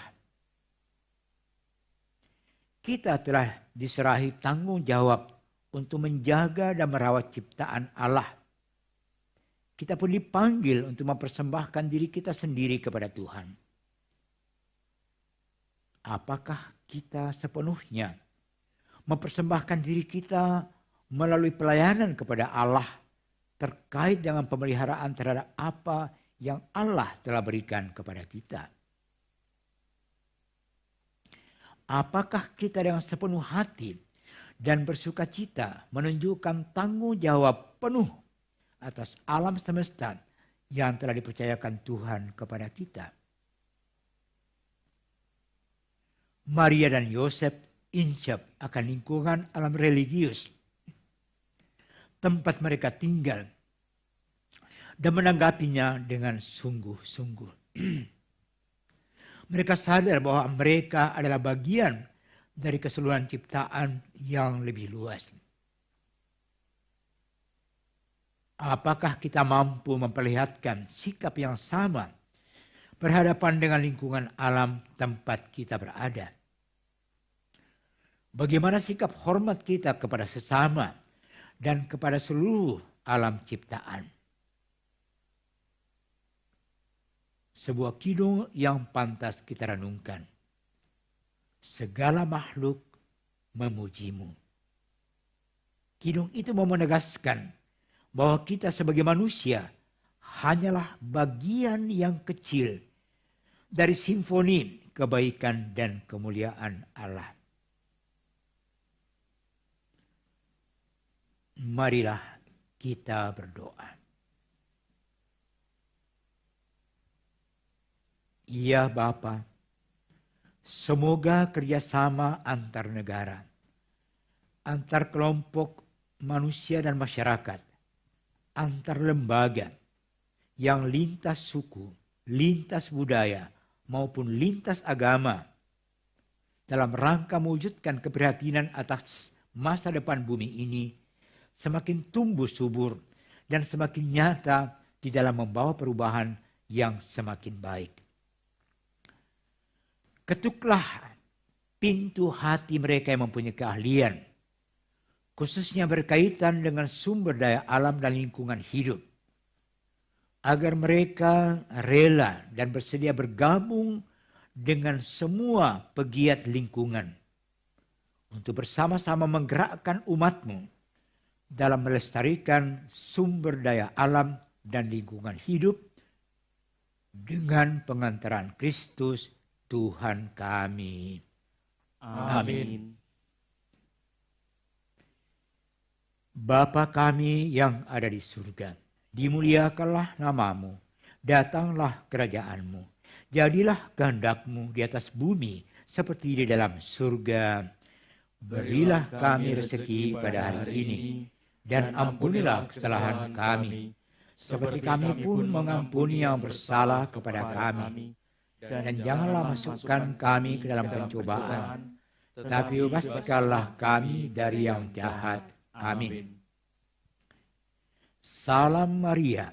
Kita telah diserahi tanggung jawab untuk menjaga dan merawat ciptaan Allah. Kita pun dipanggil untuk mempersembahkan diri kita sendiri kepada Tuhan. Apakah kita sepenuhnya mempersembahkan diri kita melalui pelayanan kepada Allah terkait dengan pemeliharaan terhadap apa yang Allah telah berikan kepada kita? Apakah kita dengan sepenuh hati dan bersukacita menunjukkan tanggung jawab penuh atas alam semesta yang telah dipercayakan Tuhan kepada kita? Maria dan Yosef insyaf akan lingkungan alam religius tempat mereka tinggal dan menanggapinya dengan sungguh-sungguh. Mereka sadar bahwa mereka adalah bagian dari keseluruhan ciptaan yang lebih luas. Apakah kita mampu memperlihatkan sikap yang sama berhadapan dengan lingkungan alam tempat kita berada? Bagaimana sikap hormat kita kepada sesama dan kepada seluruh alam ciptaan? Sebuah kidung yang pantas kita renungkan. Segala makhluk memujimu. Kidung itu mau menegaskan bahwa kita sebagai manusia hanyalah bagian yang kecil dari simfoni kebaikan dan kemuliaan Allah. Marilah kita berdoa. Ya Bapa, semoga kerjasama antar negara, antar kelompok manusia dan masyarakat, antar lembaga yang lintas suku, lintas budaya, maupun lintas agama dalam rangka mewujudkan keprihatinan atas masa depan bumi ini semakin tumbuh subur dan semakin nyata di dalam membawa perubahan yang semakin baik. Ketuklah pintu hati mereka yang mempunyai keahlian khususnya berkaitan dengan sumber daya alam dan lingkungan hidup, agar mereka rela dan bersedia bergabung dengan semua pegiat lingkungan untuk bersama-sama menggerakkan umat-Mu dalam melestarikan sumber daya alam dan lingkungan hidup dengan pengantaran Kristus Tuhan kami. Amin. Bapa kami yang ada di surga, dimuliakanlah nama-Mu, datanglah kerajaan-Mu, jadilah kehendak-Mu di atas bumi seperti di dalam surga. Berilah kami rezeki pada hari ini, dan ampunilah kesalahan kami, seperti kami pun mengampuni yang bersalah kepada kami. Dan janganlah masukkan kami ke dalam pencobaan, tetapi bebaskanlah kami dari yang jahat. Amin. Salam Maria,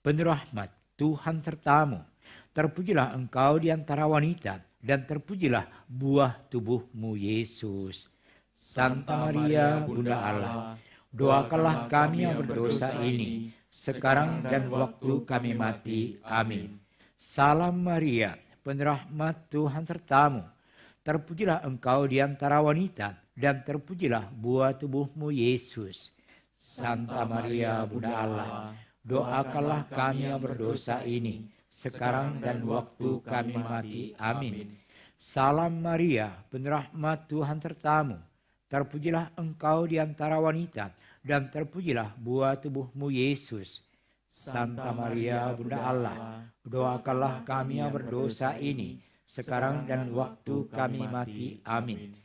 penuh rahmat, Tuhan sertamu. Terpujilah engkau di antara wanita, dan terpujilah buah tubuhmu Yesus. Santa Maria, Bunda Allah, doakanlah kami yang berdosa ini, sekarang dan waktu kami mati. Amin. Salam Maria, penuh rahmat, Tuhan sertamu. Terpujilah engkau di antara wanita, dan terpujilah buah tubuhmu Yesus. Santa Maria, Bunda Allah, doakanlah kami yang berdosa ini, sekarang dan waktu kami mati. Amin. Salam Maria, penuh rahmat, Tuhan sertamu. Terpujilah engkau di antara wanita, dan terpujilah buah tubuhmu Yesus. Santa Maria, Bunda Allah, doakanlah kami yang berdosa ini, sekarang dan waktu kami mati. Amin.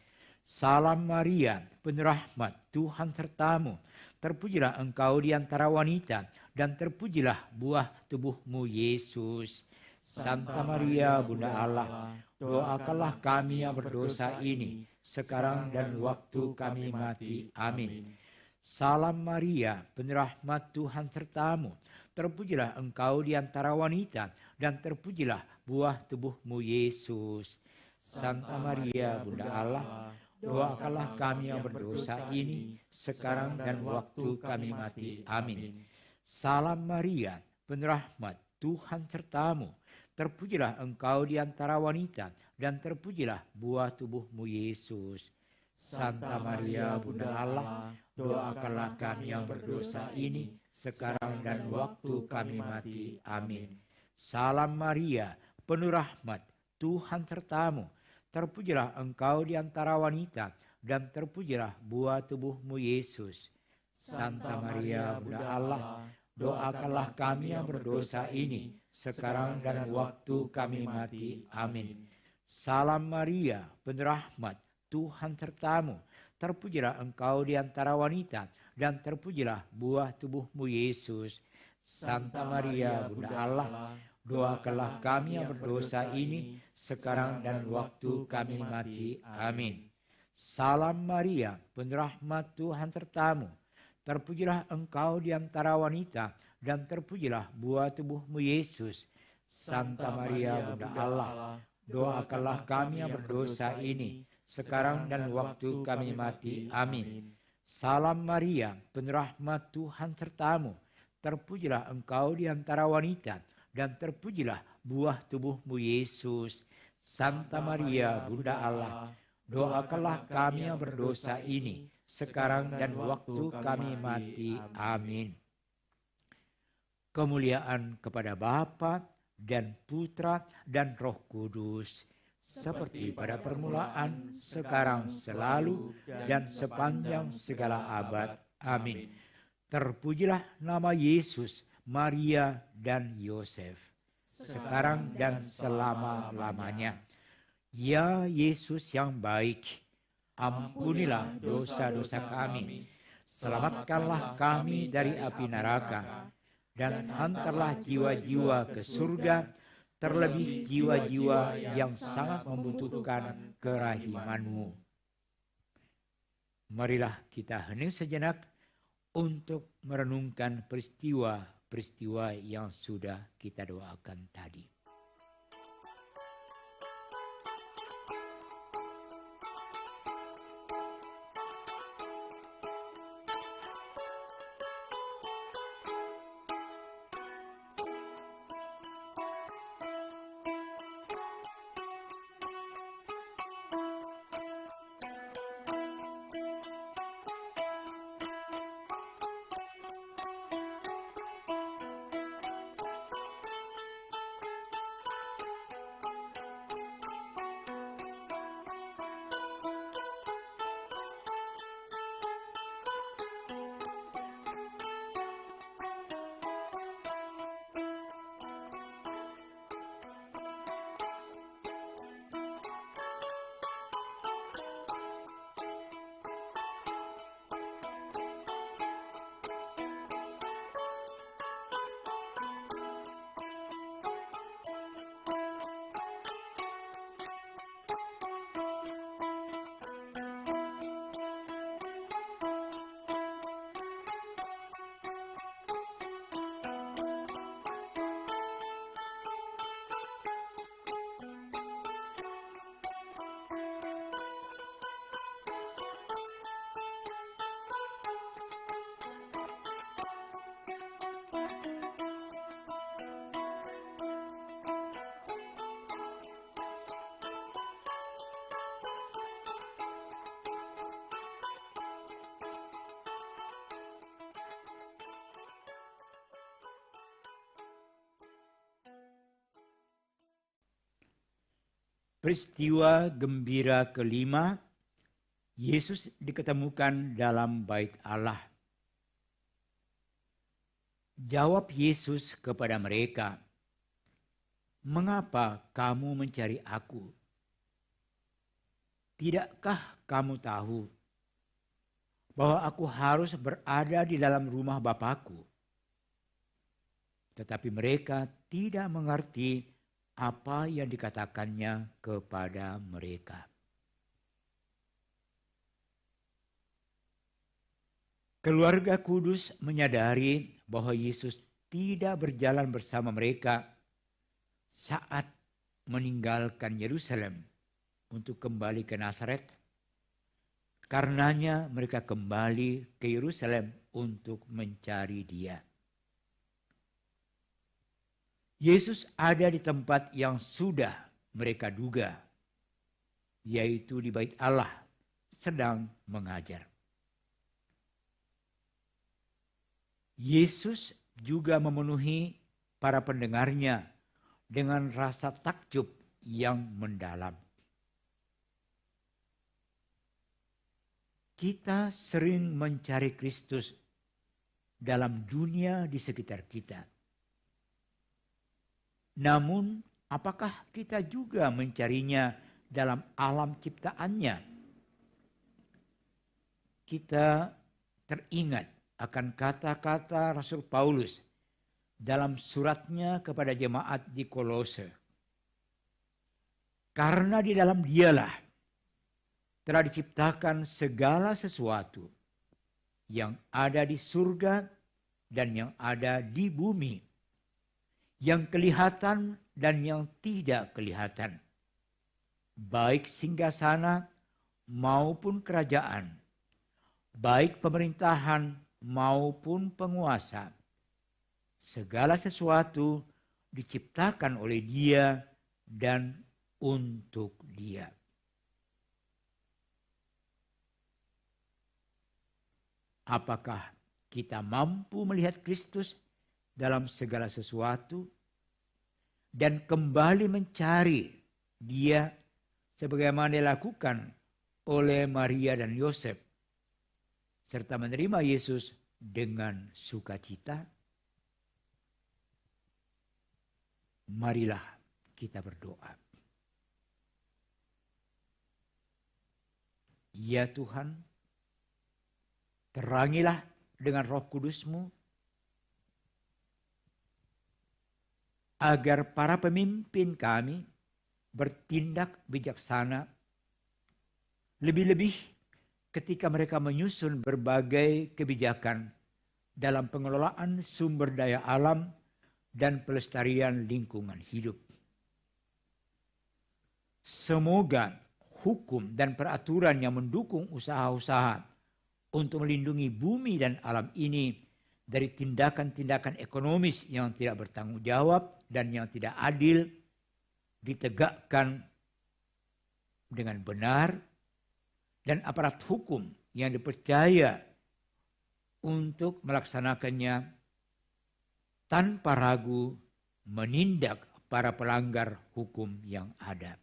Salam Maria, penuh rahmat, Tuhan sertamu. Terpujilah engkau di antara wanita, dan terpujilah buah tubuhmu Yesus. Santa Maria, Bunda Allah, doakanlah kami yang berdosa ini, sekarang dan waktu kami mati. Amin. Salam Maria, penuh rahmat, Tuhan sertamu. Terpujilah engkau di antara wanita, dan terpujilah buah tubuhmu Yesus. Santa Maria, Bunda Allah, doakanlah kami yang berdosa ini, sekarang dan waktu kami mati. Amin. Salam Maria, penuh rahmat, Tuhan sertamu. Terpujilah engkau di antara wanita, dan terpujilah buah tubuhmu Yesus. Santa Maria, Bunda Allah, doakanlah kami yang berdosa ini, sekarang dan waktu kami mati. Amin. Salam Maria, penuh rahmat, Tuhan sertamu. Terpujilah engkau di antara wanita, dan terpujilah buah tubuhmu Yesus. Santa Maria, Bunda Allah, doakanlah kami yang berdosa ini, sekarang dan waktu kami mati. Amin. Salam Maria, penuh rahmat, Tuhan sertamu. Terpujilah engkau di antara wanita, dan terpujilah buah tubuhmu Yesus. Santa Maria, Bunda Allah, doakanlah kami yang berdosa ini, sekarang dan waktu kami mati. Amin. Salam Maria, penuh rahmat, Tuhan sertamu. Terpujilah engkau di antara wanita, dan terpujilah buah tubuhmu Yesus. Santa Maria, Bunda Allah, doakanlah kami yang berdosa ini, sekarang dan waktu kami mati. Amin. Salam Maria, penuh rahmat, Tuhan sertamu. Terpujilah engkau di antara wanita, dan terpujilah buah tubuhmu Yesus. Santa Maria, Bunda Allah, doakanlah kami yang berdosa ini, sekarang dan waktu kami mati. Amin. Kemuliaan kepada Bapa dan Putra dan Roh Kudus, seperti pada permulaan, sekarang, selalu, dan sepanjang segala abad. Amin. Terpujilah nama Yesus, Maria, dan Yosef, sekarang dan selama-lamanya. Ya Yesus yang baik, ampunilah dosa-dosa kami, selamatkanlah kami dari api neraka, dan hantarlah jiwa-jiwa ke surga, terlebih jiwa-jiwa yang sangat membutuhkan kerahiman-Mu. Marilah kita hening sejenak untuk merenungkan peristiwa-peristiwa yang sudah kita doakan tadi. Peristiwa gembira kelima, Yesus diketemukan dalam bait Allah. Jawab Yesus kepada mereka, "Mengapa kamu mencari aku? Tidakkah kamu tahu bahwa aku harus berada di dalam rumah Bapakku?" Tetapi mereka tidak mengerti apa yang dikatakannya kepada mereka. Keluarga kudus menyadari bahwa Yesus tidak berjalan bersama mereka saat meninggalkan Yerusalem untuk kembali ke Nazaret. Karenanya mereka kembali ke Yerusalem untuk mencari Dia. Yesus ada di tempat yang sudah mereka duga, yaitu di bait Allah, sedang mengajar. Yesus juga memenuhi para pendengarnya dengan rasa takjub yang mendalam. Kita sering mencari Kristus dalam dunia di sekitar kita. Namun, apakah kita juga mencarinya dalam alam ciptaannya? Kita teringat akan kata-kata Rasul Paulus dalam suratnya kepada jemaat di Kolose. Karena di dalam Dialah telah diciptakan segala sesuatu yang ada di surga dan yang ada di bumi, yang kelihatan dan yang tidak kelihatan, baik singgasana maupun kerajaan, baik pemerintahan maupun penguasa. Segala sesuatu diciptakan oleh Dia dan untuk Dia. Apakah kita mampu melihat Kristus dalam segala sesuatu dan kembali mencari Dia sebagaimana dilakukan oleh Maria dan Yosef, serta menerima Yesus dengan sukacita? Marilah kita berdoa. Ya Tuhan, terangilah dengan Roh Kudus-Mu agar para pemimpin kami bertindak bijaksana, lebih-lebih ketika mereka menyusun berbagai kebijakan dalam pengelolaan sumber daya alam dan pelestarian lingkungan hidup. Semoga hukum dan peraturan yang mendukung usaha-usaha untuk melindungi bumi dan alam ini dari tindakan-tindakan ekonomis yang tidak bertanggung jawab dan yang tidak adil ditegakkan dengan benar, dan aparat hukum yang dipercaya untuk melaksanakannya tanpa ragu menindak para pelanggar hukum yang ada.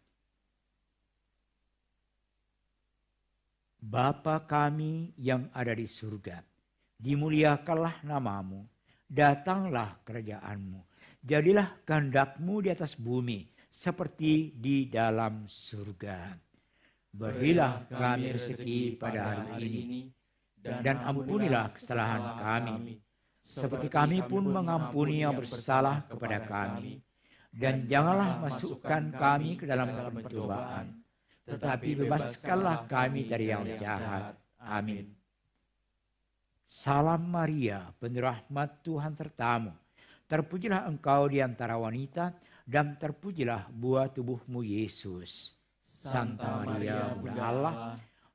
Bapa kami yang ada di surga, dimuliakanlah namamu, datanglah kerajaan-Mu, jadilah kehendak-Mu di atas bumi seperti di dalam surga. Berilah kami rezeki pada hari ini, dan ampunilah kesalahan kami, seperti kami pun mengampuni yang bersalah kepada kami. Dan janganlah masukkan kami ke dalam pencobaan, tetapi bebaskanlah kami dari yang jahat. Amin. Salam Maria, penuh rahmat, Tuhan sertamu. Terpujilah engkau di antara wanita, dan terpujilah buah tubuhmu Yesus. Santa Maria, Bunda Allah,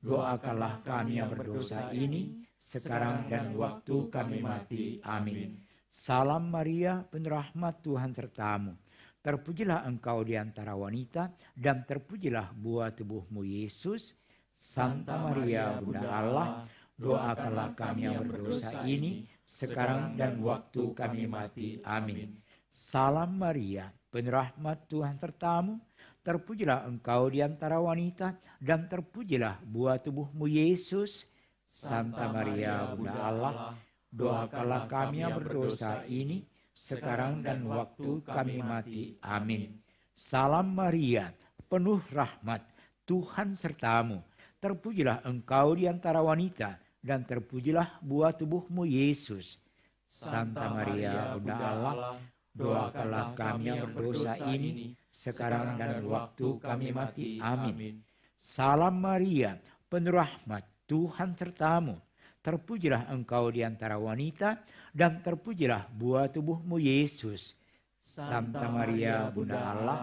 doakanlah kami yang berdosa ini, sekarang dan waktu kami mati. Amin. Salam Maria, penuh rahmat, Tuhan sertamu. Terpujilah engkau di antara wanita, dan terpujilah buah tubuhmu Yesus. Santa Maria, Bunda Allah, doakanlah kami yang berdosa ini, sekarang dan waktu kami mati. Amin. Salam Maria, penuh rahmat, Tuhan sertamu. terpujilah engkau di antara wanita, dan terpujilah buah tubuhmu Yesus. Santa Maria, Bunda Allah, doakanlah kami yang berdosa ini, sekarang dan waktu kami mati. Amin. Salam Maria, penuh rahmat, Tuhan sertamu. Terpujilah engkau di antara wanita, dan terpujilah buah tubuhmu Yesus. Santa Maria, Bunda Allah, doakanlah kami yang berdosa ini, sekarang dan waktu kami mati. Amin. Salam Maria, penuh rahmat, Tuhan sertamu. Terpujilah engkau di antara wanita, dan terpujilah buah tubuhmu Yesus. Santa Maria, Bunda Allah,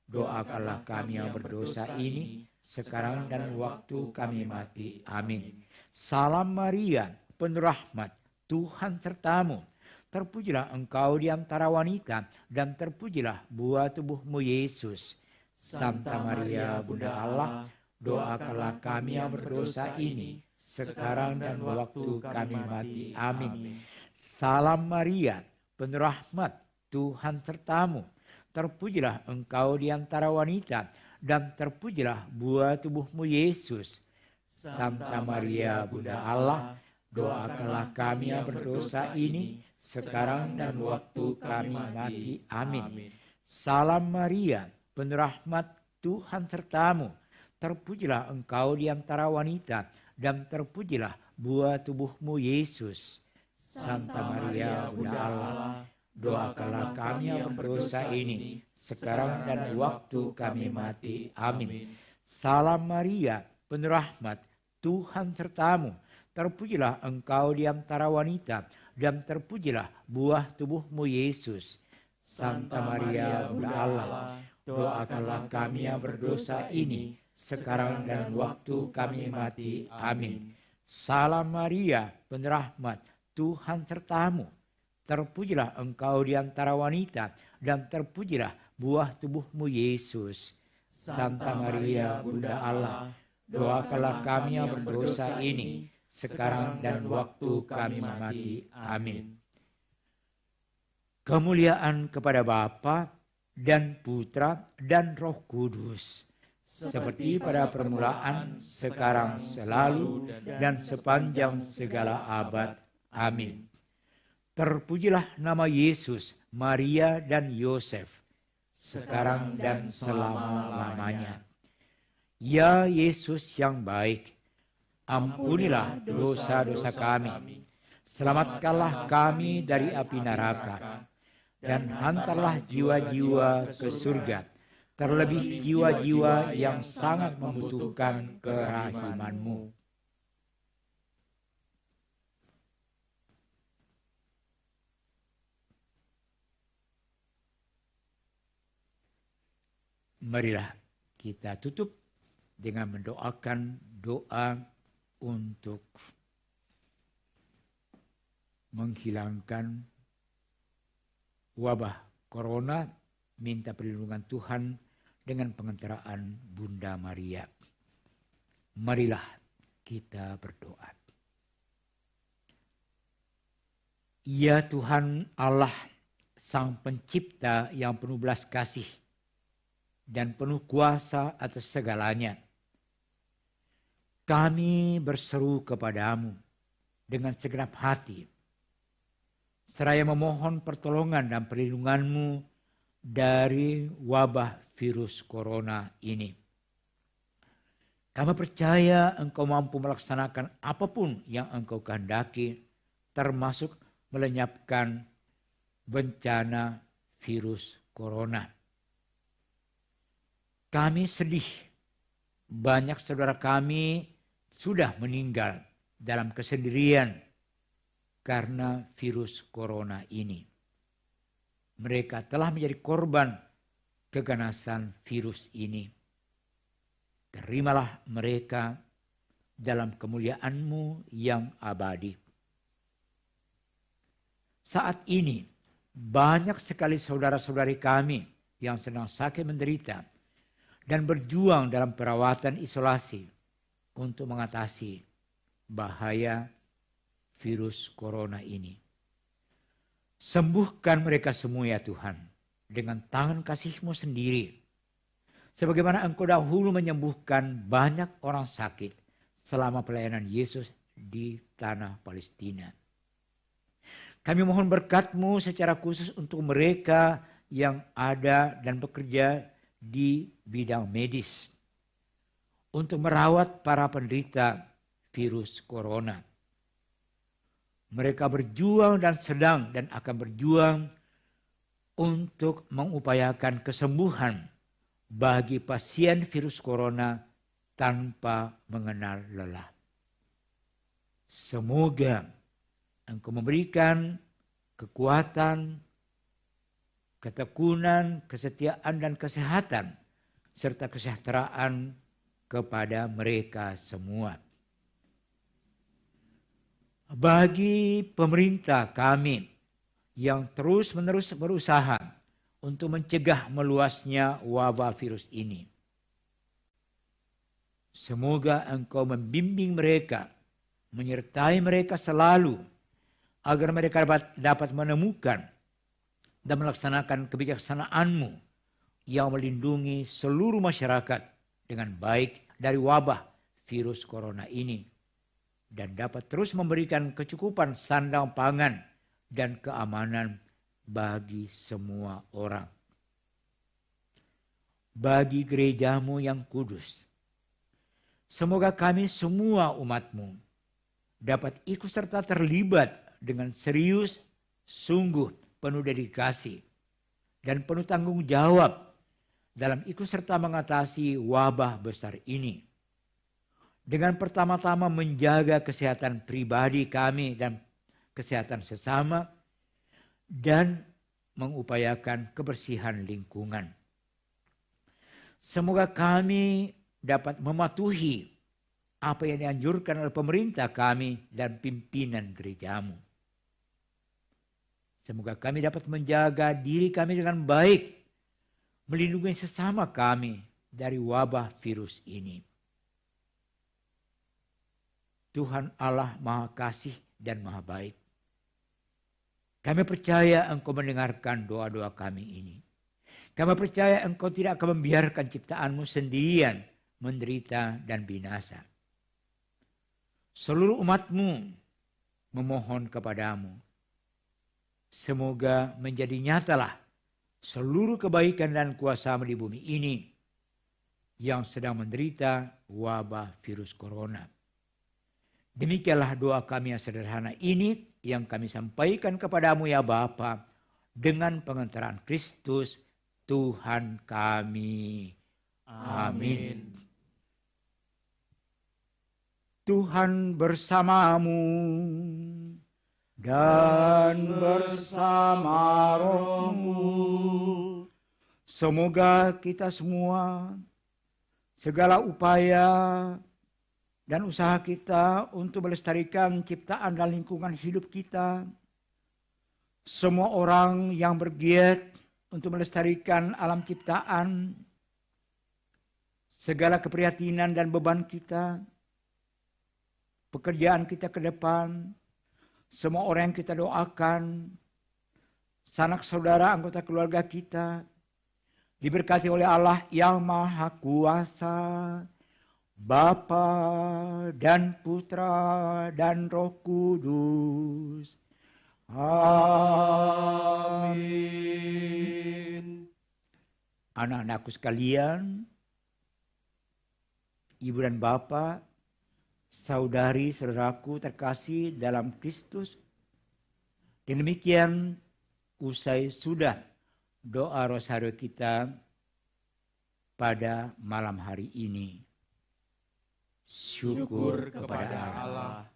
doakanlah kami yang berdosa ini, sekarang dan waktu kami mati. Amin. Salam Maria, penuh rahmat, Tuhan sertamu. Terpujilah engkau di antara wanita, dan terpujilah buah tubuhmu Yesus. Santa Maria, Bunda Allah, doakanlah kami yang berdosa ini, sekarang dan waktu kami mati. Amin. Salam Maria, penuh rahmat, Tuhan sertamu. Terpujilah engkau di antara wanita, dan terpujilah buah tubuhmu Yesus. Santa Maria, Bunda Allah, doakanlah kami yang berdosa ini, sekarang dan waktu kami mati. Amin. Salam Maria, penuh rahmat, Tuhan sertamu. Terpujilah engkau di antara wanita, dan terpujilah buah tubuhmu Yesus. Santa Maria, Bunda Allah, doakanlah kami yang berdosa ini, sekarang dan waktu kami mati. Amin. Salam Maria, penuh rahmat, Tuhan sertamu. Terpujilah engkau di antara wanita, dan terpujilah buah tubuhmu Yesus. Santa Maria, Bunda Allah, doakanlah kami yang berdosa ini, sekarang dan waktu kami mati. Amin. Salam Maria, penuh rahmat, Tuhan sertamu. Terpujilah engkau di antara wanita, dan terpujilah buah tubuhmu Yesus. Santa Maria, Bunda Allah, doakanlah kami yang berdosa ini, sekarang dan waktu kami mati. Amin. Kemuliaan kepada Bapa dan Putra dan Roh Kudus, seperti pada permulaan, sekarang, selalu, dan sepanjang segala abad. Amin. Terpujilah nama Yesus, Maria, dan Yosef, sekarang dan selama-lamanya. Ya Yesus yang baik, ampunilah dosa-dosa kami, selamatkanlah kami dari api neraka, dan hantarlah jiwa-jiwa ke surga, terlebih jiwa-jiwa yang sangat membutuhkan kerahiman-Mu. Marilah kita tutup dengan mendoakan doa untuk menghilangkan wabah corona, minta perlindungan Tuhan dengan pengantaraan Bunda Maria. Marilah kita berdoa. Ya Tuhan Allah, Sang Pencipta yang penuh belas kasih dan penuh kuasa atas segalanya, kami berseru kepadamu dengan segenap hati, seraya memohon pertolongan dan perlindungan-Mu dari wabah virus corona ini. Kami percaya Engkau mampu melaksanakan apapun yang Engkau kehendaki, termasuk melenyapkan bencana virus corona. Kami sedih, banyak saudara kami sudah meninggal dalam kesendirian karena virus corona ini. Mereka telah menjadi korban keganasan virus ini. Terimalah mereka dalam kemuliaan-Mu yang abadi. Saat ini banyak sekali saudara-saudari kami yang sedang sakit menderita dan berjuang dalam perawatan isolasi untuk mengatasi bahaya virus corona ini. Sembuhkan mereka semua ya Tuhan, dengan tangan kasih-Mu sendiri. Sebagaimana Engkau dahulu menyembuhkan banyak orang sakit selama pelayanan Yesus di tanah Palestina. Kami mohon berkat-Mu secara khusus untuk mereka yang ada dan bekerja di bidang medis, untuk merawat para penderita virus corona. Mereka berjuang dan sedang dan akan berjuang untuk mengupayakan kesembuhan bagi pasien virus corona tanpa mengenal lelah. Semoga Engkau memberikan kekuatan, ketekunan, kesetiaan, dan kesehatan, serta kesejahteraan kepada mereka semua. Bagi pemerintah kami yang terus-menerus berusaha untuk mencegah meluasnya wabah virus ini, semoga Engkau membimbing mereka, menyertai mereka selalu, agar mereka dapat menemukan dan melaksanakan kebijaksanaan-Mu yang melindungi seluruh masyarakat dengan baik dari wabah virus corona ini, dan dapat terus memberikan kecukupan sandang pangan dan keamanan bagi semua orang. Bagi gereja-Mu yang kudus, semoga kami semua umat-Mu dapat ikut serta terlibat dengan serius, sungguh, penuh dedikasi, dan penuh tanggung jawab dalam ikut serta mengatasi wabah besar ini. Dengan pertama-tama menjaga kesehatan pribadi kami dan kesehatan sesama, dan mengupayakan kebersihan lingkungan. Semoga kami dapat mematuhi apa yang dianjurkan oleh pemerintah kami dan pimpinan gereja-Mu. Semoga kami dapat menjaga diri kami dengan baik, melindungi sesama kami dari wabah virus ini. Tuhan Allah Maha Kasih dan Maha Baik, kami percaya Engkau mendengarkan doa-doa kami ini. Kami percaya Engkau tidak akan membiarkan ciptaan-Mu sendirian menderita dan binasa. Seluruh umat-Mu memohon kepadamu, semoga menjadi nyatalah seluruh kebaikan dan kuasa-Mu di bumi ini yang sedang menderita wabah virus corona. Demikianlah doa kami yang sederhana ini yang kami sampaikan kepadamu ya Bapa, dengan pengantaran Kristus Tuhan kami. Amin. Tuhan bersamamu dan bersama rohmu. Semoga kita semua, segala upaya dan usaha kita untuk melestarikan ciptaan dan lingkungan hidup kita, semua orang yang bergiat untuk melestarikan alam ciptaan, segala keprihatinan dan beban kita, pekerjaan kita ke depan, semua orang yang kita doakan, sanak saudara anggota keluarga kita, diberkati oleh Allah yang Maha Kuasa, Bapa dan Putra dan Roh Kudus. Amin. Anak-anakku sekalian, ibu dan bapak, saudari saudaraku terkasih dalam Kristus, demikian usai sudah doa rosario kita pada malam hari ini. Syukur kepada Allah.